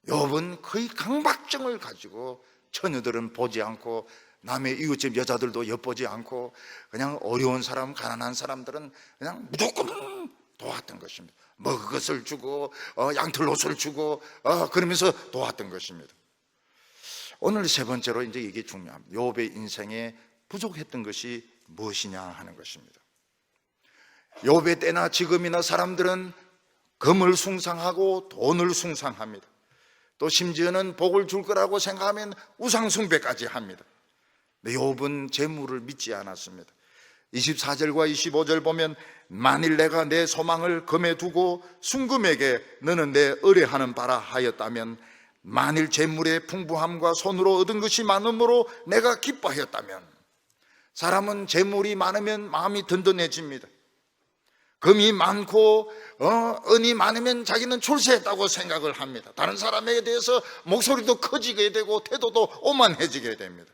욥은 거의 강박증을 가지고 처녀들은 보지 않고 남의 이웃집 여자들도 엿보지 않고 그냥 어려운 사람, 가난한 사람들은 그냥 무조건 도왔던 것입니다. 먹을 것을 주고 양털 옷을 주고 그러면서 도왔던 것입니다. 오늘 세 번째로 이제 이게 중요합니다. 욥의 인생에 부족했던 것이 무엇이냐 하는 것입니다. 욥의 때나 지금이나 사람들은 금을 숭상하고 돈을 숭상합니다. 또 심지어는 복을 줄 거라고 생각하면 우상숭배까지 합니다. 근데 욥은 재물을 믿지 않았습니다. 24절과 25절 보면 만일 내가 내 소망을 금에 두고 순금에게 너는 내 의뢰하는 바라 하였다면, 만일 재물의 풍부함과 손으로 얻은 것이 많음으로 내가 기뻐하였다면, 사람은 재물이 많으면 마음이 든든해집니다. 금이 많고 은이 많으면 자기는 출세했다고 생각을 합니다. 다른 사람에 대해서 목소리도 커지게 되고 태도도 오만해지게 됩니다.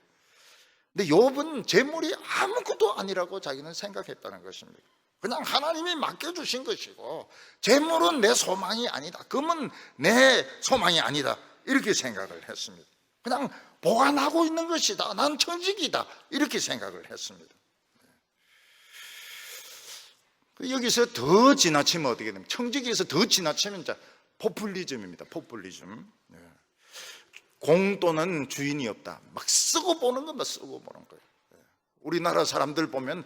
근데 욥은 재물이 아무것도 아니라고 자기는 생각했다는 것입니다. 그냥 하나님이 맡겨주신 것이고 재물은 내 소망이 아니다, 금은 내 소망이 아니다, 이렇게 생각을 했습니다. 그냥 보관하고 있는 것이다, 난 청직이다, 이렇게 생각을 했습니다. 여기서 더 지나치면 어떻게 됩니까? 청지기에서 더 지나치면 포퓰리즘입니다. 포퓰리즘. 공또는 주인이 없다. 막 쓰고 보는 것만 쓰고 보는 거예요. 우리나라 사람들 보면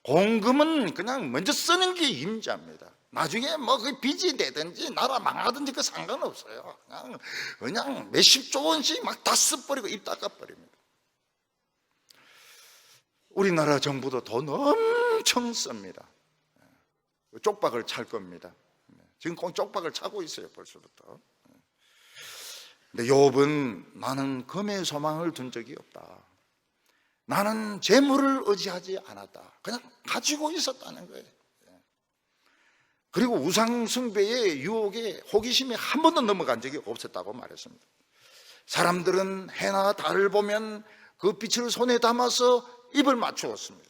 공금은 그냥 먼저 쓰는 게 임자입니다. 나중에 뭐 그 빚이 되든지 나라 망하든지 그 상관없어요. 그냥 몇십조 원씩 막 다 써버리고 입 닦아버립니다. 우리나라 정부도 돈 엄청 씁니다. 쪽박을 찰 겁니다. 지금 꼭 쪽박을 차고 있어요, 벌써부터. 근데 욥은 나는 금의 소망을 둔 적이 없다. 나는 재물을 의지하지 않았다. 그냥 가지고 있었다는 거예요. 그리고 우상 숭배의 유혹에 호기심이 한 번도 넘어간 적이 없었다고 말했습니다. 사람들은 해나 달을 보면 그 빛을 손에 담아서 입을 맞추었습니다.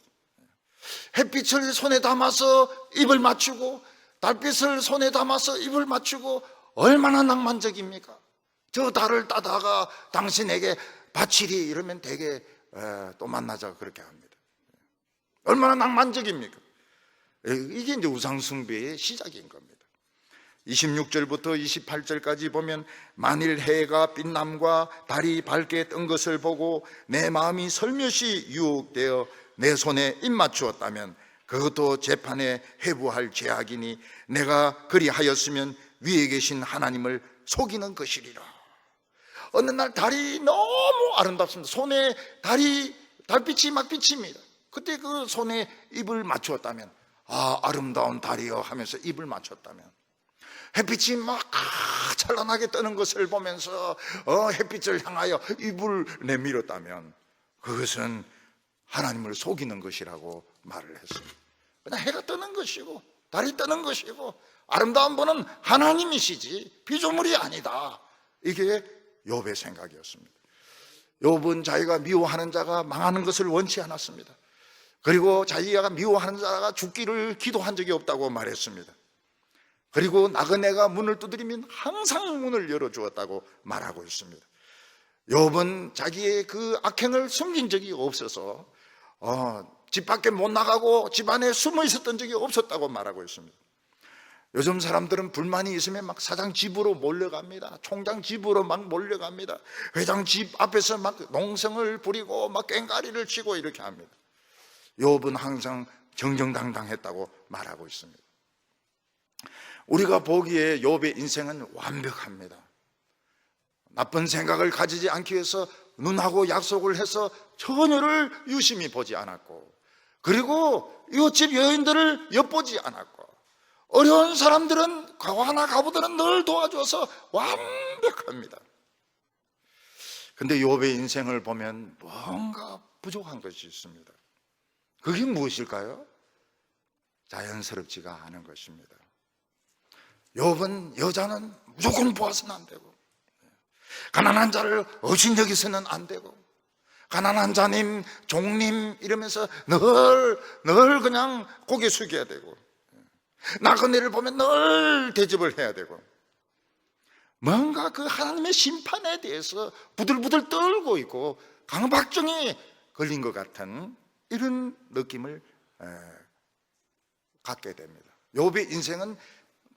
햇빛을 손에 담아서 입을 맞추고 달빛을 손에 담아서 입을 맞추고 얼마나 낭만적입니까? 저 달을 따다가 당신에게 바치리 이러면 되게 또 만나자 그렇게 합니다. 얼마나 낭만적입니까? 이게 이제 우상숭배의 시작인 겁니다. 26절부터 28절까지 보면 만일 해가 빛남과 달이 밝게 뜬 것을 보고 내 마음이 설며시 유혹되어 내 손에 입 맞추었다면 그것도 재판에 회부할 죄악이니 내가 그리하였으면 위에 계신 하나님을 속이는 것이리라. 어느 날 달이 너무 아름답습니다. 손에 달빛이 막 비칩니다. 그때 그 손에 입을 맞추었다면 아름다운 달이여 하면서 입을 맞췄다면 햇빛이 막 찬란하게 뜨는 것을 보면서 햇빛을 향하여 입을 내밀었다면 그것은 하나님을 속이는 것이라고 말을 했습니다. 그냥 해가 뜨는 것이고 달이 뜨는 것이고 아름다운 분은 하나님이시지 피조물이 아니다. 이게 욥의 생각이었습니다. 욥은 자기가 미워하는 자가 망하는 것을 원치 않았습니다. 그리고 자기가 미워하는 자가 죽기를 기도한 적이 없다고 말했습니다. 그리고 나그네가 문을 두드리면 항상 문을 열어주었다고 말하고 있습니다. 욥은 자기의 그 악행을 숨긴 적이 없어서 집 밖에 못 나가고 집 안에 숨어 있었던 적이 없었다고 말하고 있습니다. 요즘 사람들은 불만이 있으면 막 사장 집으로 몰려갑니다. 총장 집으로 막 몰려갑니다. 회장 집 앞에서 막 농성을 부리고 막 꽹과리를 치고 이렇게 합니다. 욥은 항상 정정당당했다고 말하고 있습니다. 우리가 보기에 욥의 인생은 완벽합니다. 나쁜 생각을 가지지 않기 위해서 눈하고 약속을 해서 처녀를 유심히 보지 않았고, 그리고 이웃집 여인들을 엿보지 않았고, 어려운 사람들은 가화나 가부들은 늘 도와줘서 완벽합니다. 근데 욥의 인생을 보면 뭔가 부족한 것이 있습니다. 그게 무엇일까요? 자연스럽지가 않은 것입니다. 욥은 여자는 무조건 보아서는 안 되고, 가난한 자를 어신 여기서는 안 되고, 가난한 자님, 종님 이러면서 늘 그냥 고개 숙여야 되고, 나그네를 보면 늘 대접을 해야 되고, 뭔가 그 하나님의 심판에 대해서 부들부들 떨고 있고 강박증이 걸린 것 같은 이런 느낌을 갖게 됩니다. 욥의 인생은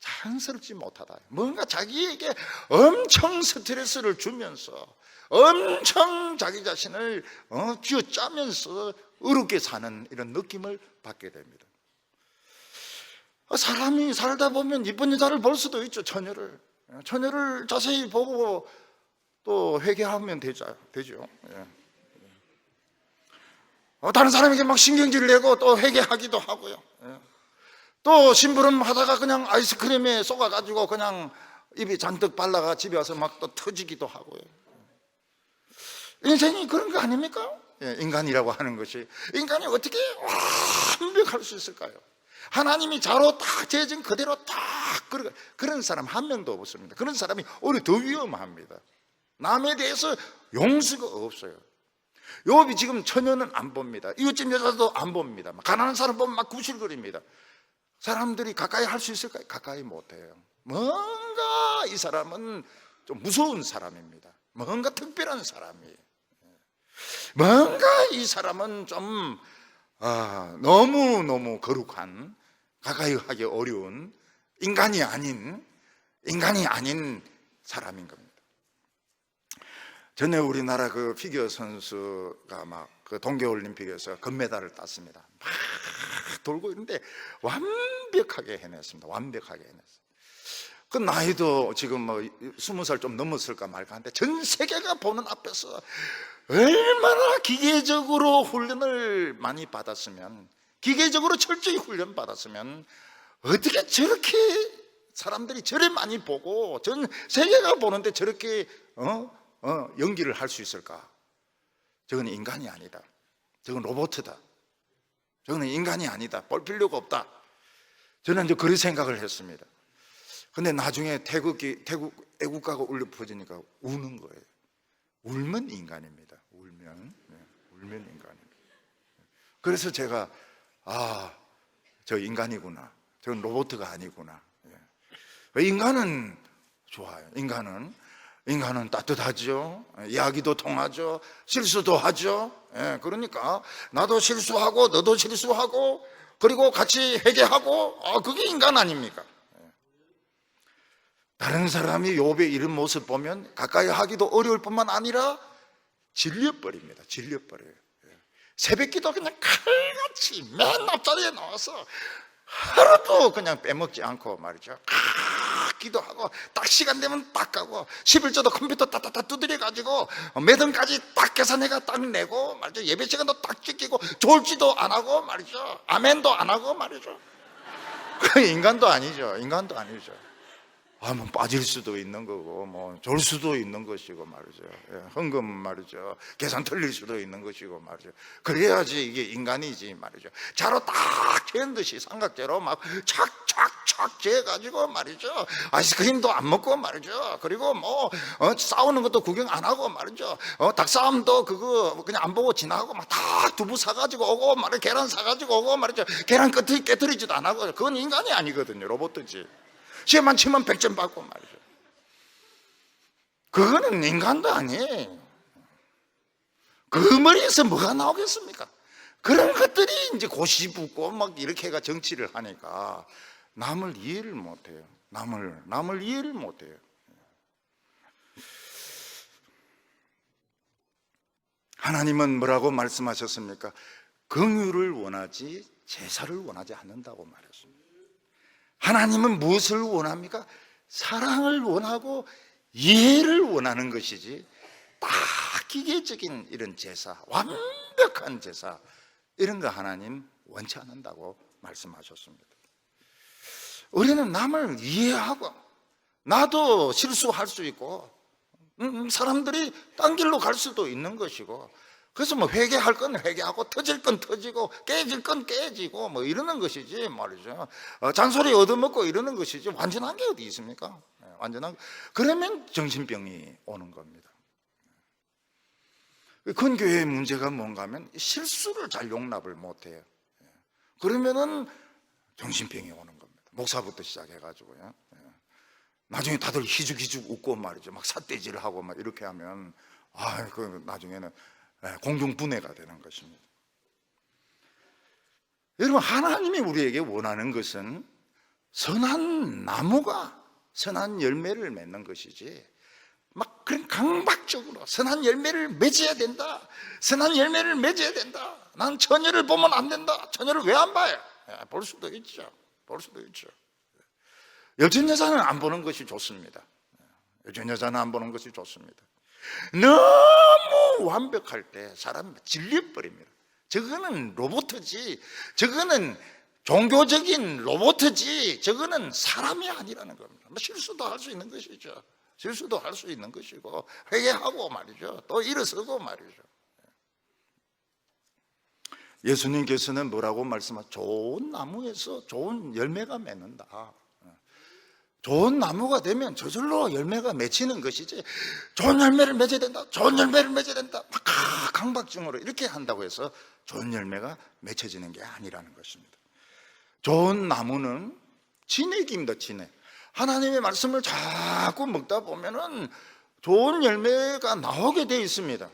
자연스럽지 못하다. 뭔가 자기에게 엄청 스트레스를 주면서 엄청 자기 자신을 쥐어짜면서 어렵게 사는 이런 느낌을 받게 됩니다. 사람이 살다 보면 이쁜 여자를 볼 수도 있죠. 처녀를 자세히 보고 또 회개하면 되죠. 다른 사람에게 막 신경질을 내고 또 회개하기도 하고요. 또 심부름 하다가 그냥 아이스크림에 쏘가가지고 그냥 입이 잔뜩 발라가 집에 와서 막 또 터지기도 하고요. 인생이 그런 거 아닙니까? 인간이라고 하는 것이, 인간이 어떻게 완벽할 수 있을까요? 하나님이 자로 딱 재진 그대로 딱 그런 사람 한 명도 없습니다. 그런 사람이 오히려 더 위험합니다. 남에 대해서 용서가 없어요. 욥이 지금 처녀는 안 봅니다. 이웃집 여자도 안 봅니다. 가난한 사람 보면 막 구실거립니다. 사람들이 가까이 할 수 있을까요? 가까이 못해요. 뭔가 이 사람은 좀 무서운 사람입니다. 뭔가 특별한 사람이에요. 뭔가 이 사람은 좀 너무너무 거룩한, 가까이 하기 어려운 인간이 아닌 사람인 겁니다. 전에 우리나라 그 피겨 선수가 막 그 동계올림픽에서 금메달을 땄습니다. 막 돌고 있는데 완벽하게 해냈습니다. 완벽하게 해냈어요. 그 나이도 지금 뭐 20살 좀 넘었을까 말까 하는데 전 세계가 보는 앞에서 얼마나 기계적으로 훈련을 많이 받았으면, 기계적으로 철저히 훈련 받았으면 어떻게 저렇게 사람들이 저래 많이 보고 전 세계가 보는데 저렇게 연기를 할 수 있을까? 저건 인간이 아니다. 저건 로봇이다. 저거는 인간이 아니다. 볼 필요가 없다. 저는 이제 그런 생각을 했습니다. 근데 나중에 태국 애국가가 울려 퍼지니까 우는 거예요. 울면 인간입니다. 울면 인간입니다. 그래서 제가 저 인간이구나. 저건 로봇가 아니구나. 인간은 좋아요. 인간은 따뜻하죠. 이야기도 통하죠. 실수도 하죠. 그러니까 나도 실수하고 너도 실수하고 그리고 같이 회개하고, 그게 인간 아닙니까? 다른 사람이 욥의 이런 모습 보면 가까이 하기도 어려울 뿐만 아니라 질려버립니다. 질려버려요. 새벽기도 그냥 칼같이 맨 앞자리에 나와서 하루도 그냥 빼먹지 않고 말이죠. 기도하고 딱 시간 되면 딱 가고 11조도 컴퓨터 따따따 두드려가지고 매등까지 딱 계산해가 딱 내고 말이죠. 예배 시간도 딱 지키고 졸지도 안 하고 말이죠. 아멘도 안 하고 말이죠. 그 인간도 아니죠. 인간도 아니죠. 뭐 빠질 수도 있는 거고 뭐 졸 수도 있는 것이고 말이죠. 헌금 말이죠. 계산 틀릴 수도 있는 것이고 말이죠. 그래야지 이게 인간이지 말이죠. 자로 딱 재는 듯이 삼각대로 막 착착착 재가지고 말이죠. 아이스크림도 안 먹고 말이죠. 그리고 뭐 싸우는 것도 구경 안 하고 말이죠. 닭싸움도 그거 그냥 안 보고 지나가고 막 딱 두부 사가지고 오고 말이죠. 계란 사가지고 오고 말이죠. 계란 깨트리지도 안 하고. 그건 인간이 아니거든요. 로봇이지. 시험만 치면 100점 받고 말이죠. 그거는 인간도 아니에요. 그 머리에서 뭐가 나오겠습니까? 그런 것들이 이제 고시붙고 막 이렇게 해가 정치를 하니까 남을 이해를 못해요. 남을 이해를 못해요. 하나님은 뭐라고 말씀하셨습니까? 긍휼을 원하지 제사를 원하지 않는다고 말했습니다. 하나님은 무엇을 원합니까? 사랑을 원하고 이해를 원하는 것이지 딱 기계적인 이런 제사, 완벽한 제사 이런 거 하나님 원치 않는다고 말씀하셨습니다. 우리는 남을 이해하고 나도 실수할 수 있고 사람들이 딴 길로 갈 수도 있는 것이고 그래서 뭐 회개할 건 회개하고 터질 건 터지고 깨질 건 깨지고 뭐 이러는 것이지 말이죠. 잔소리 얻어먹고 이러는 것이지 완전한 게 어디 있습니까? 완전한 그러면 정신병이 오는 겁니다. 근교의 문제가 뭔가 하면 실수를 잘 용납을 못해요. 그러면은 정신병이 오는 겁니다. 목사부터 시작해가지고요. 나중에 다들 희죽희죽 웃고 말이죠. 막 삿대질을 하고 막 이렇게 하면 그 나중에는 공중분해가 되는 것입니다. 여러분, 하나님이 우리에게 원하는 것은 선한 나무가 선한 열매를 맺는 것이지 막 그런 강박적으로 선한 열매를 맺어야 된다, 선한 열매를 맺어야 된다, 난 처녀를 보면 안 된다, 처녀를 왜 안 봐요? 볼 수도 있죠. 볼 수도 있죠. 여전 여자는 안 보는 것이 좋습니다. 여전 여자는 안 보는 것이 좋습니다. 너무 완벽할 때 사람이 질려버립니다. 저거는 로봇이지, 저거는 종교적인 로봇이지, 저거는 사람이 아니라는 겁니다. 실수도 할 수 있는 것이죠. 실수도 할 수 있는 것이고 회개하고 말이죠. 또 일어서고 말이죠. 예수님께서는 뭐라고 말씀하셨죠? 좋은 나무에서 좋은 열매가 맺는다. 좋은 나무가 되면 저절로 열매가 맺히는 것이지 좋은 열매를 맺어야 된다, 좋은 열매를 맺어야 된다 막 강박증으로 이렇게 한다고 해서 좋은 열매가 맺혀지는 게 아니라는 것입니다. 좋은 나무는 진액입니다. 진액. 하나님의 말씀을 자꾸 먹다 보면은 좋은 열매가 나오게 돼 있습니다.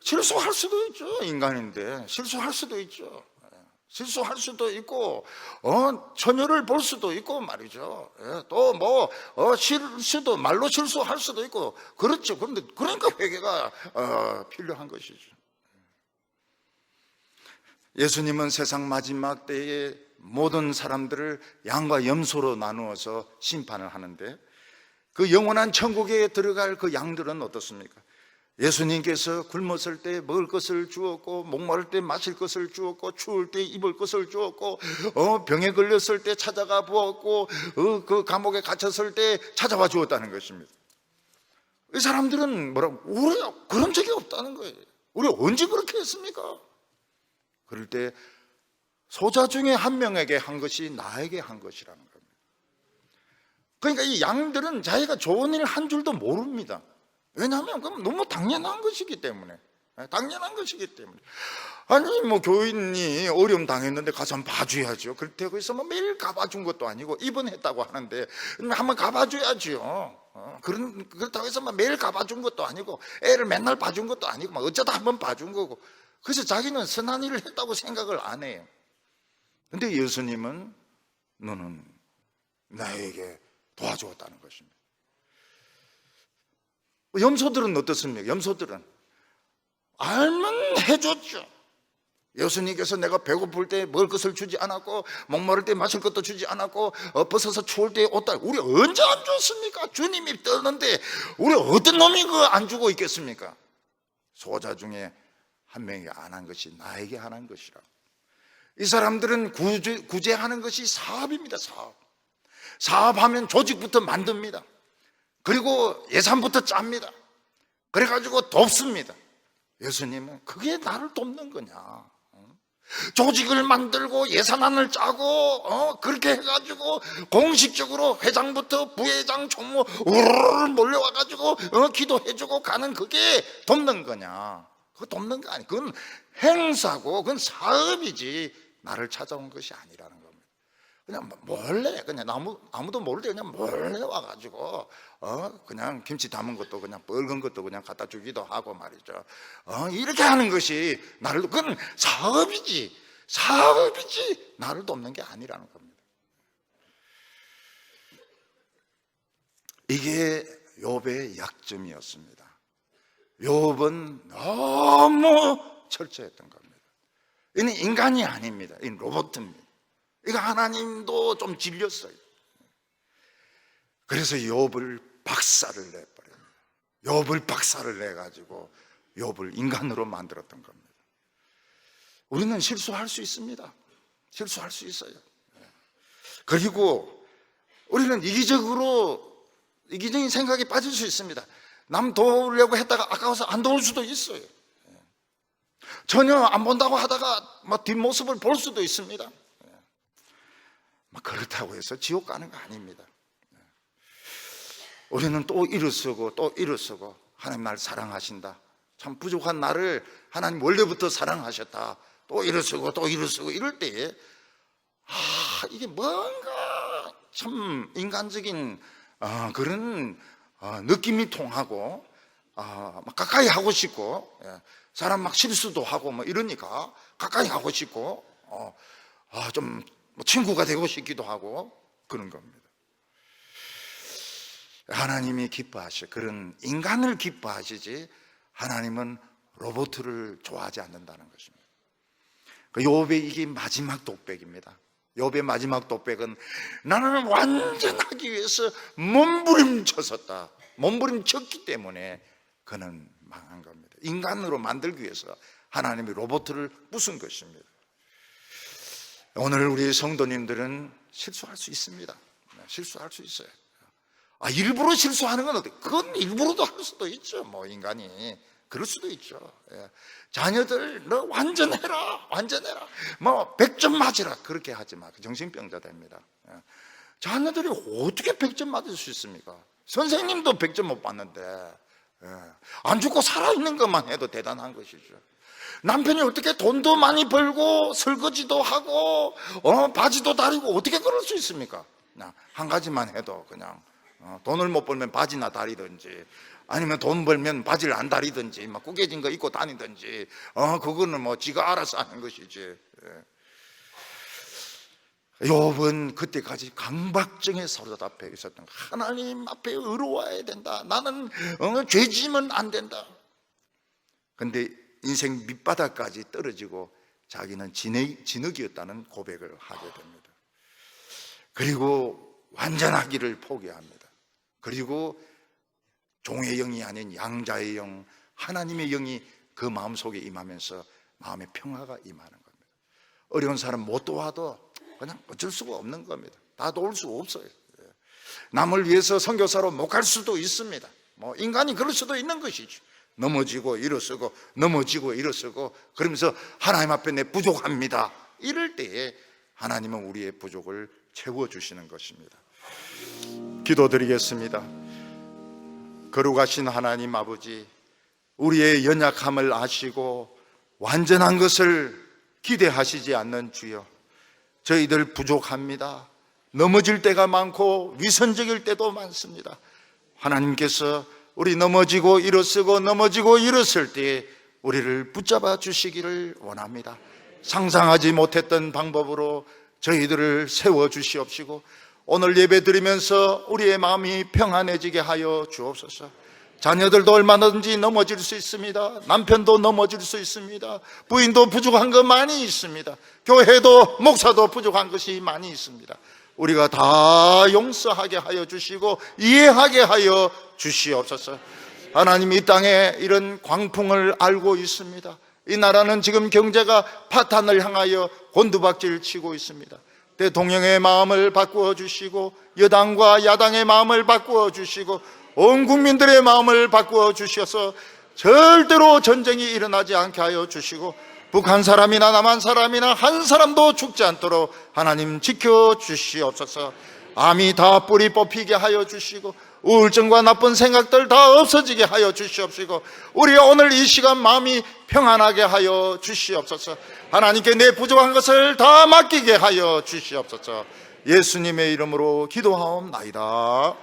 실수할 수도 있죠. 인간인데 실수할 수도 있죠. 실수할 수도 있고 처녀를 볼 수도 있고 말이죠. 또 뭐 실수도 말로 실수할 수도 있고 그렇죠. 그런데 그러니까 회개가 필요한 것이죠. 예수님은 세상 마지막 때에 모든 사람들을 양과 염소로 나누어서 심판을 하는데, 그 영원한 천국에 들어갈 그 양들은 어떻습니까? 예수님께서 굶었을 때 먹을 것을 주었고, 목마를 때 마실 것을 주었고, 추울 때 입을 것을 주었고, 병에 걸렸을 때 찾아가 부었고, 그 감옥에 갇혔을 때 찾아와 주었다는 것입니다. 이 사람들은 뭐라고? 우리가 그런 적이 없다는 거예요. 우리 언제 그렇게 했습니까? 그럴 때 소자 중에 한 명에게 한 것이 나에게 한 것이라는 겁니다. 그러니까 이 양들은 자기가 좋은 일 한 줄도 모릅니다. 왜냐하면 그건 너무 당연한 것이기 때문에. 당연한 것이기 때문에. 아니 뭐 교인이 어려움 당했는데 가서 한번 봐줘야죠. 그렇다고 해서 뭐 매일 가봐준 것도 아니고, 입원했다고 하는데 한번 가봐줘야죠. 그렇다고 해서 뭐 매일 가봐준 것도 아니고, 애를 맨날 봐준 것도 아니고, 막 어쩌다 한번 봐준 거고, 그래서 자기는 선한 일을 했다고 생각을 안 해요. 근데 예수님은 너는 나에게 도와주었다는 것입니다. 염소들은 어떻습니까? 염소들은 알면 해줬죠. 예수님께서 내가 배고플 때 먹을 것을 주지 않았고, 목마를 때 마실 것도 주지 않았고, 벗어서 추울 때 옷 달, 우리 언제 안 줬습니까? 주님이 떠는데 우리 어떤 놈이 그 안 주고 있겠습니까? 소자 중에 한 명이 안 한 것이 나에게 안 것이라. 이 사람들은 구제하는 것이 사업입니다. 사업하면 조직부터 만듭니다. 그리고 예산부터 짭니다. 그래가지고 돕습니다. 예수님은 그게 나를 돕는 거냐? 조직을 만들고 예산안을 짜고 그렇게 해가지고 공식적으로 회장부터 부회장, 총무 우르르 몰려와가지고 기도해주고 가는, 그게 돕는 거냐? 그거 돕는 거 아니. 그건 행사고 그건 사업이지 나를 찾아온 것이 아니라는 겁니다. 그냥 몰래, 그냥 아무도 모를 때 그냥 몰래 와가지고 그냥 김치 담은 것도 그냥 뻘건 것도 그냥 갖다 주기도 하고 말이죠. 이렇게 하는 것이 나를, 그건 사업이지 나를 돕는 게 아니라는 겁니다. 이게 욥의 약점이었습니다. 욥은 너무 철저했던 겁니다. 이는 인간이 아닙니다. 이는 로봇입니다. 이거 하나님도 좀 질렸어요. 그래서 욥을 박살을 내버립니다. 욥을 박살을 내가지고 욥을 인간으로 만들었던 겁니다. 우리는 실수할 수 있습니다. 실수할 수 있어요. 그리고 우리는 이기적인 생각에 빠질 수 있습니다. 남 도우려고 했다가 아까워서 안 도울 수도 있어요. 전혀 안 본다고 하다가 뒷모습을 볼 수도 있습니다. 그렇다고 해서 지옥 가는 거 아닙니다. 우리는 또 일어서고 또 일어서고, 하나님 나를 사랑하신다, 참 부족한 나를 하나님 원래부터 사랑하셨다, 또 일어서고 또 일어서고, 이럴 때에 이게 뭔가 참 인간적인 그런 느낌이 통하고, 막 가까이 하고 싶고, 사람 막 실수도 하고 이러니까 가까이 하고 싶고, 좀 친구가 되고 싶기도 하고 그런 겁니다. 하나님이 기뻐하셔. 그런 인간을 기뻐하시지 하나님은 로봇을 좋아하지 않는다는 것입니다. 욥의 이게 마지막 독백입니다. 욥의 마지막 독백은 나는 완전하기 위해서 몸부림쳤었다. 몸부림쳤기 때문에 그는 망한 겁니다. 인간으로 만들기 위해서 하나님이 로봇을 부순 것입니다. 오늘 우리 성도님들은 실수할 수 있습니다. 실수할 수 있어요. 일부러 실수하는 건 어때요? 그건 일부러도 할 수도 있죠. 인간이 그럴 수도 있죠. 자녀들 너 완전해라, 100점 맞으라, 그렇게 하지 마. 정신병자 됩니다. 자녀들이 어떻게 100점 맞을 수 있습니까? 선생님도 100점 못 받는데 안 죽고 살아있는 것만 해도 대단한 것이죠. 남편이 어떻게 돈도 많이 벌고 설거지도 하고 바지도 다리고 어떻게 그럴 수 있습니까? 한 가지만 해도 그냥 돈을 못 벌면 바지나 다리든지, 아니면 돈 벌면 바지를 안 다리든지, 막 구겨진 거 입고 다니든지, 그거는 지가 알아서 하는 것이지. 욥은 그때까지 강박증에 사로잡혀 있었던, 하나님 앞에 의로워야 된다, 나는 죄지면 안 된다. 근데 인생 밑바닥까지 떨어지고 자기는 진흙이었다는 고백을 하게 됩니다. 그리고 완전하기를 포기합니다. 그리고 종의 영이 아닌 양자의 영, 하나님의 영이 그 마음속에 임하면서 마음의 평화가 임하는 겁니다. 어려운 사람 못 도와도 그냥 어쩔 수가 없는 겁니다. 다 도울 수 없어요. 남을 위해서 선교사로 못 갈 수도 있습니다. 뭐 인간이 그럴 수도 있는 것이죠. 넘어지고 일어서고 넘어지고 일어서고 그러면서 하나님 앞에 내 부족합니다. 이럴 때에 하나님은 우리의 부족을 채워주시는 것입니다. 기도드리겠습니다. 거룩하신 하나님 아버지, 우리의 연약함을 아시고 완전한 것을 기대하시지 않는 주여, 저희들 부족합니다. 넘어질 때가 많고 위선적일 때도 많습니다. 하나님께서 우리 넘어지고 일어서고 넘어지고 일었을 때에 우리를 붙잡아 주시기를 원합니다. 상상하지 못했던 방법으로 저희들을 세워 주시옵시고 오늘 예배 드리면서 우리의 마음이 평안해지게 하여 주옵소서. 자녀들도 얼마든지 넘어질 수 있습니다. 남편도 넘어질 수 있습니다. 부인도 부족한 것 많이 있습니다. 교회도 목사도 부족한 것이 많이 있습니다. 우리가 다 용서하게 하여 주시고 이해하게 하여 주시옵소서. 하나님, 이 땅에 이런 광풍을 알고 있습니다. 이 나라는 지금 경제가 파탄을 향하여 곤두박질 치고 있습니다. 대통령의 마음을 바꾸어 주시고 여당과 야당의 마음을 바꾸어 주시고 온 국민들의 마음을 바꾸어 주셔서 절대로 전쟁이 일어나지 않게 하여 주시고 북한 사람이나 남한 사람이나 한 사람도 죽지 않도록 하나님 지켜 주시옵소서. 암이 다 뿌리 뽑히게 하여 주시고 우울증과 나쁜 생각들 다 없어지게 하여 주시옵시고 우리가 오늘 이 시간 마음이 평안하게 하여 주시옵소서. 하나님께 내 부족한 것을 다 맡기게 하여 주시옵소서. 예수님의 이름으로 기도하옵나이다.